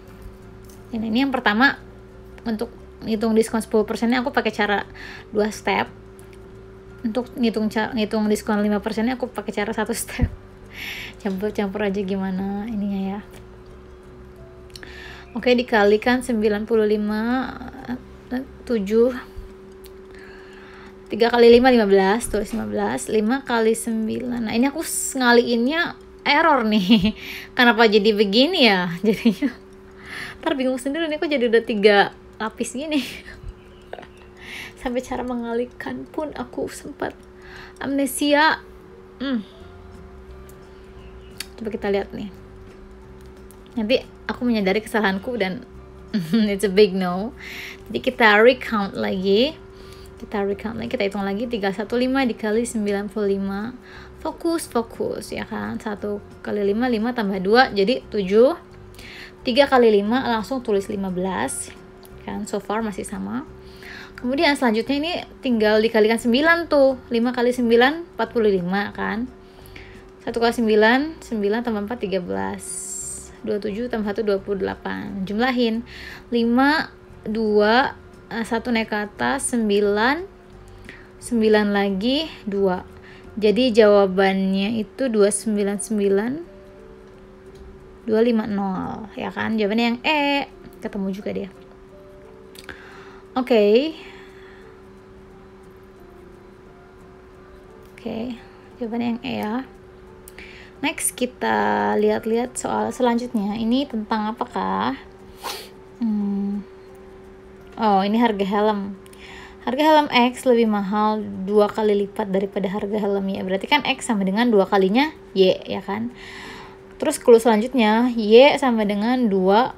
Ini yang pertama, untuk ngitung diskon 10% nya aku pakai cara 2 step. Untuk ngitung diskon 5% nya aku pakai cara 1 step. Campur aja gimana ininya ya. Oke, dikalikan 95 7, 3 kali 5 15, tulis 15, 5 kali 9. Nah ini aku ngaliinnya error nih. Kenapa jadi begini ya jadinya? Ntar bingung sendiri nih, kok jadi udah 3 lapis gini. Sampai cara mengalihkan pun aku sempat amnesia. Coba kita lihat nih. Nanti aku menyadari kesalahanku dan it's a big no. Jadi kita recount lagi. Kita hitung lagi. 315 dikali 95. Fokus ya kan. 1 kali 5 tambah 2 jadi 7. 3 kali 5 langsung tulis 15 kan, so far masih sama. Kemudian selanjutnya ini tinggal dikalikan 9 tuh. 5 kali 9 45 kan. 1 kali 9 tambah 4 13. 27 tambah 1 28. Jumlahin 5 2 1 naik ke atas 9 lagi 2. Jadi jawabannya itu 299 250 ya kan. Jawabannya yang E, ketemu juga dia. Oke, jawabannya yang E ya. Next kita lihat-lihat soal selanjutnya. Ini tentang apakah? Oh, ini harga helm. Harga helm X lebih mahal 2 kali lipat daripada harga helm Y. Berarti kan X sama dengan 2 kalinya Y ya kan. Terus clue selanjutnya, Y sama dengan 2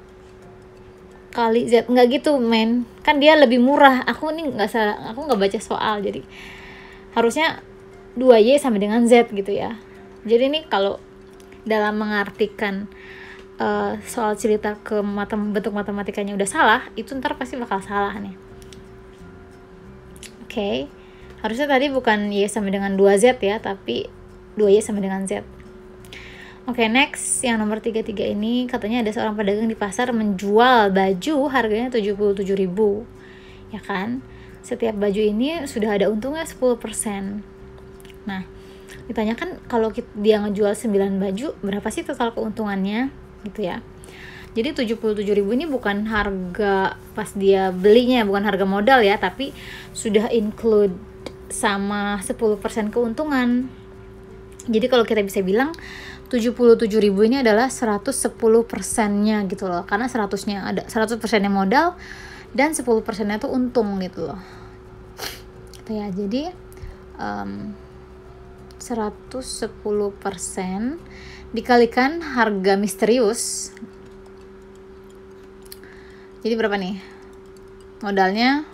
kali Z. Enggak gitu men, kan dia lebih murah. Aku nih nggak salah, aku nggak baca soal, jadi harusnya 2Y sama dengan Z gitu ya. Jadi ini kalau dalam mengartikan soal cerita ke bentuk matematikanya udah salah, itu ntar pasti bakal salah nih. Oke. Harusnya tadi bukan Y sama dengan 2Z ya, tapi 2Y sama dengan Z. Oke, next yang nomor 33 ini katanya ada seorang pedagang di pasar menjual baju harganya 77.000. Ya kan? Setiap baju ini sudah ada untungnya 10%. Nah, ditanyakan kalau dia ngejual 9 baju, berapa sih total keuntungannya gitu ya. Jadi 77.000 ini bukan harga pas dia belinya, bukan harga modal ya, tapi sudah include sama 10% keuntungan. Jadi kalau kita bisa bilang 77.000 ini adalah 110%-nya gitu loh. Karena 100-nya ada 100%-nya modal dan 10%-nya tuh untung gitu loh. Gitu ya. Jadi 110% dikalikan harga misterius. Jadi berapa nih? Modalnya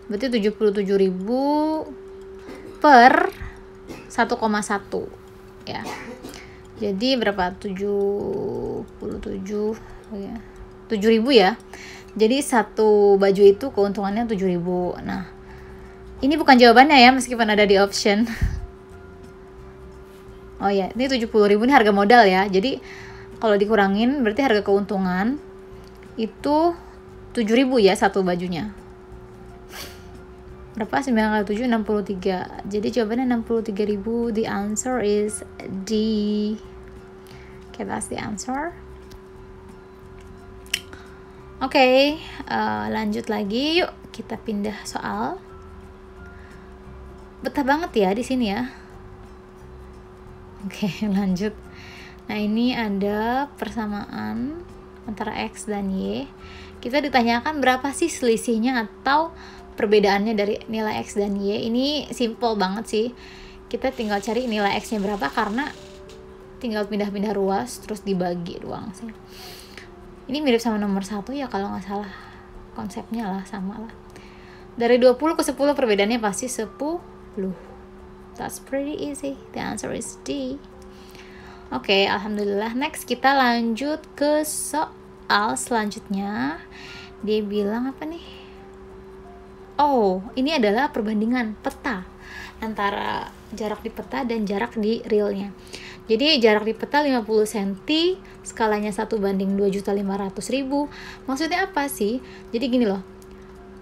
berarti 77.000 per 1,1 ya. Jadi berapa? 77 ya. 7.000 ya. Jadi satu baju itu keuntungannya 7.000. Nah, ini bukan jawabannya ya, meskipun ada di option. Oh ya, ini 70.000 ini harga modal ya. Jadi kalau dikurangin berarti harga keuntungan itu 7.000 ya satu bajunya. Berapa? 9 kali 7, 63. Jadi jawabannya 63.000. The answer is D. Okay, that's the answer. Oke, lanjut lagi. Yuk, kita pindah soal. Betah banget ya di sini ya. Oke, lanjut. Nah, ini ada persamaan antara X dan Y. Kita ditanyakan berapa sih selisihnya atau perbedaannya dari nilai X dan Y. Ini simple banget sih. Kita tinggal cari nilai X-nya berapa karena tinggal pindah-pindah ruas terus dibagi doang sih. Ini mirip sama nomor 1 ya kalau nggak salah. Konsepnya lah, sama lah. Dari 20 ke 10 perbedaannya pasti 10. That's pretty easy. The answer is D. Oke, alhamdulillah. Next kita lanjut ke soal selanjutnya. Dia bilang apa nih? Oh, ini adalah perbandingan peta antara jarak di peta dan jarak di realnya. Jadi jarak di peta 50 cm, skalanya 1:2.500.000. Maksudnya apa sih? Jadi gini loh,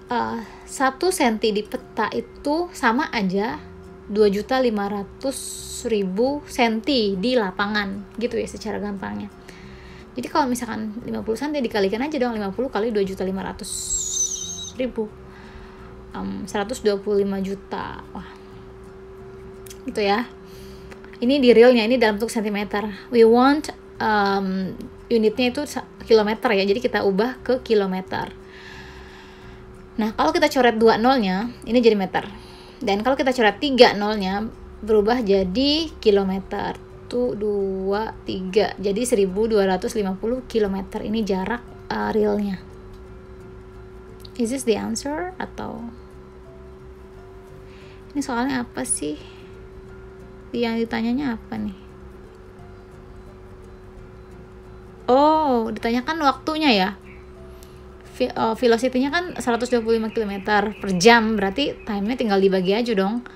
1 cm di peta itu sama aja 2.500.000 cm di lapangan, gitu ya secara gampangnya. Jadi kalau misalkan 50 cm dikalikan aja dong, 50 kali 2.500.000, 125 juta. Wah, gitu ya. Ini di realnya, ini dalam bentuk centimeter. We want unitnya itu kilometer ya, jadi kita ubah ke kilometer. Nah, kalau kita coret 2 nolnya, ini jadi meter. Dan kalau kita coret 3 nolnya, berubah jadi kilometer. Tuh 2, 3. Jadi 1.250 kilometer. Ini jarak realnya. Is this the answer? Atau ini soalnya apa sih? Yang ditanyanya apa nih? Oh, ditanyakan waktunya ya. Velocity-nya kan 125 km per jam, berarti time-nya tinggal dibagi aja dong.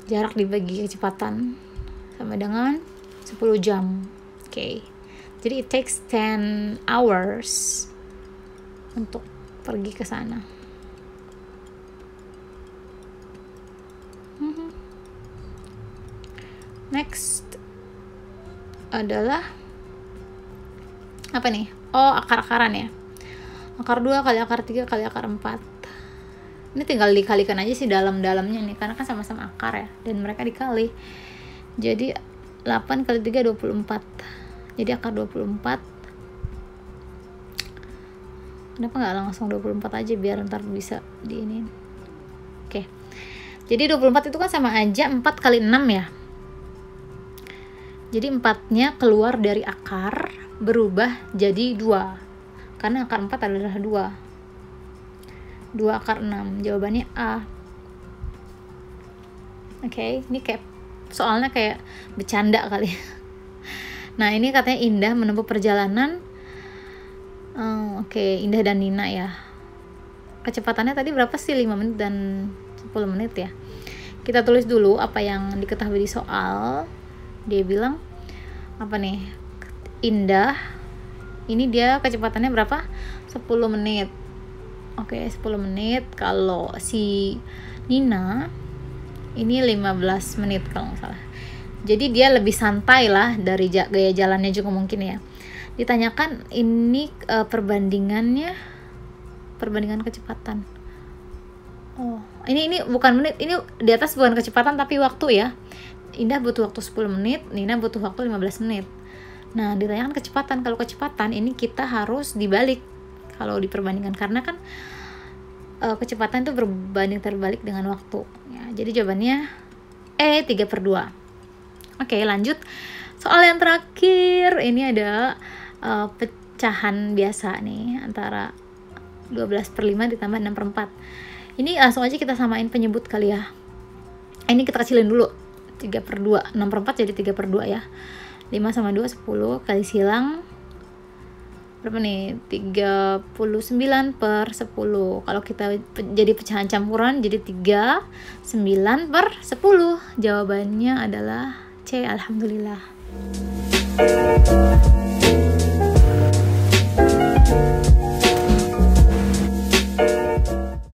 Jarak dibagi kecepatan sama dengan 10 jam. Oke. Jadi it takes 10 hours untuk pergi ke sana. Next adalah apa nih? Oh, akar-akaran ya. Akar 2 kali akar 3 kali akar 4. Ini tinggal dikalikan aja sih dalam-dalamnya nih, karena kan sama-sama akar ya, dan mereka dikali. Jadi 8 kali 3 24. Jadi akar 24. Kenapa nggak langsung 24 aja biar ntar bisa di ini. Oke. Jadi 24 itu kan sama aja 4 kali 6 ya. Jadi 4-nya keluar dari akar, berubah jadi 2. Karena akar 4 adalah 2. 2 akar 6. Jawabannya A. Oke, ini kayak soalnya kayak bercanda kali. Nah, ini katanya Indah menempuh perjalanan. Oke, Indah dan Nina ya. Kecepatannya tadi berapa sih? 5 menit dan 10 menit ya. Kita tulis dulu apa yang diketahui di soal. Dia bilang apa nih? Indah. Ini dia kecepatannya berapa? 10 menit. Oke, 10 menit. Kalau si Nina ini 15 menit kalau nggak salah. Jadi dia lebih santai lah dari gaya jalannya juga mungkin ya. Ditanyakan ini perbandingan kecepatan. Oh, ini bukan menit, ini di atas bukan kecepatan tapi waktu ya. Indah butuh waktu 10 menit, Nina butuh waktu 15 menit. Nah, ditanyakan kecepatan. Kalau kecepatan ini kita harus dibalik kalau diperbandingkan, karena kan kecepatan itu berbanding terbalik dengan waktu ya. Jadi jawabannya 3/2. Oke, lanjut. Soal yang terakhir, ini ada pecahan biasa nih, antara 12/5 ditambah 6/4. Ini langsung aja kita samain penyebut kali ya. Ini kita kecilin dulu. 3/2, 6/4 jadi 3/2 ya. 5 sama 2 10 kali silang berapa nih? 39/10. Kalau kita jadi pecahan campuran jadi 39/10. Jawabannya adalah C. Alhamdulillah.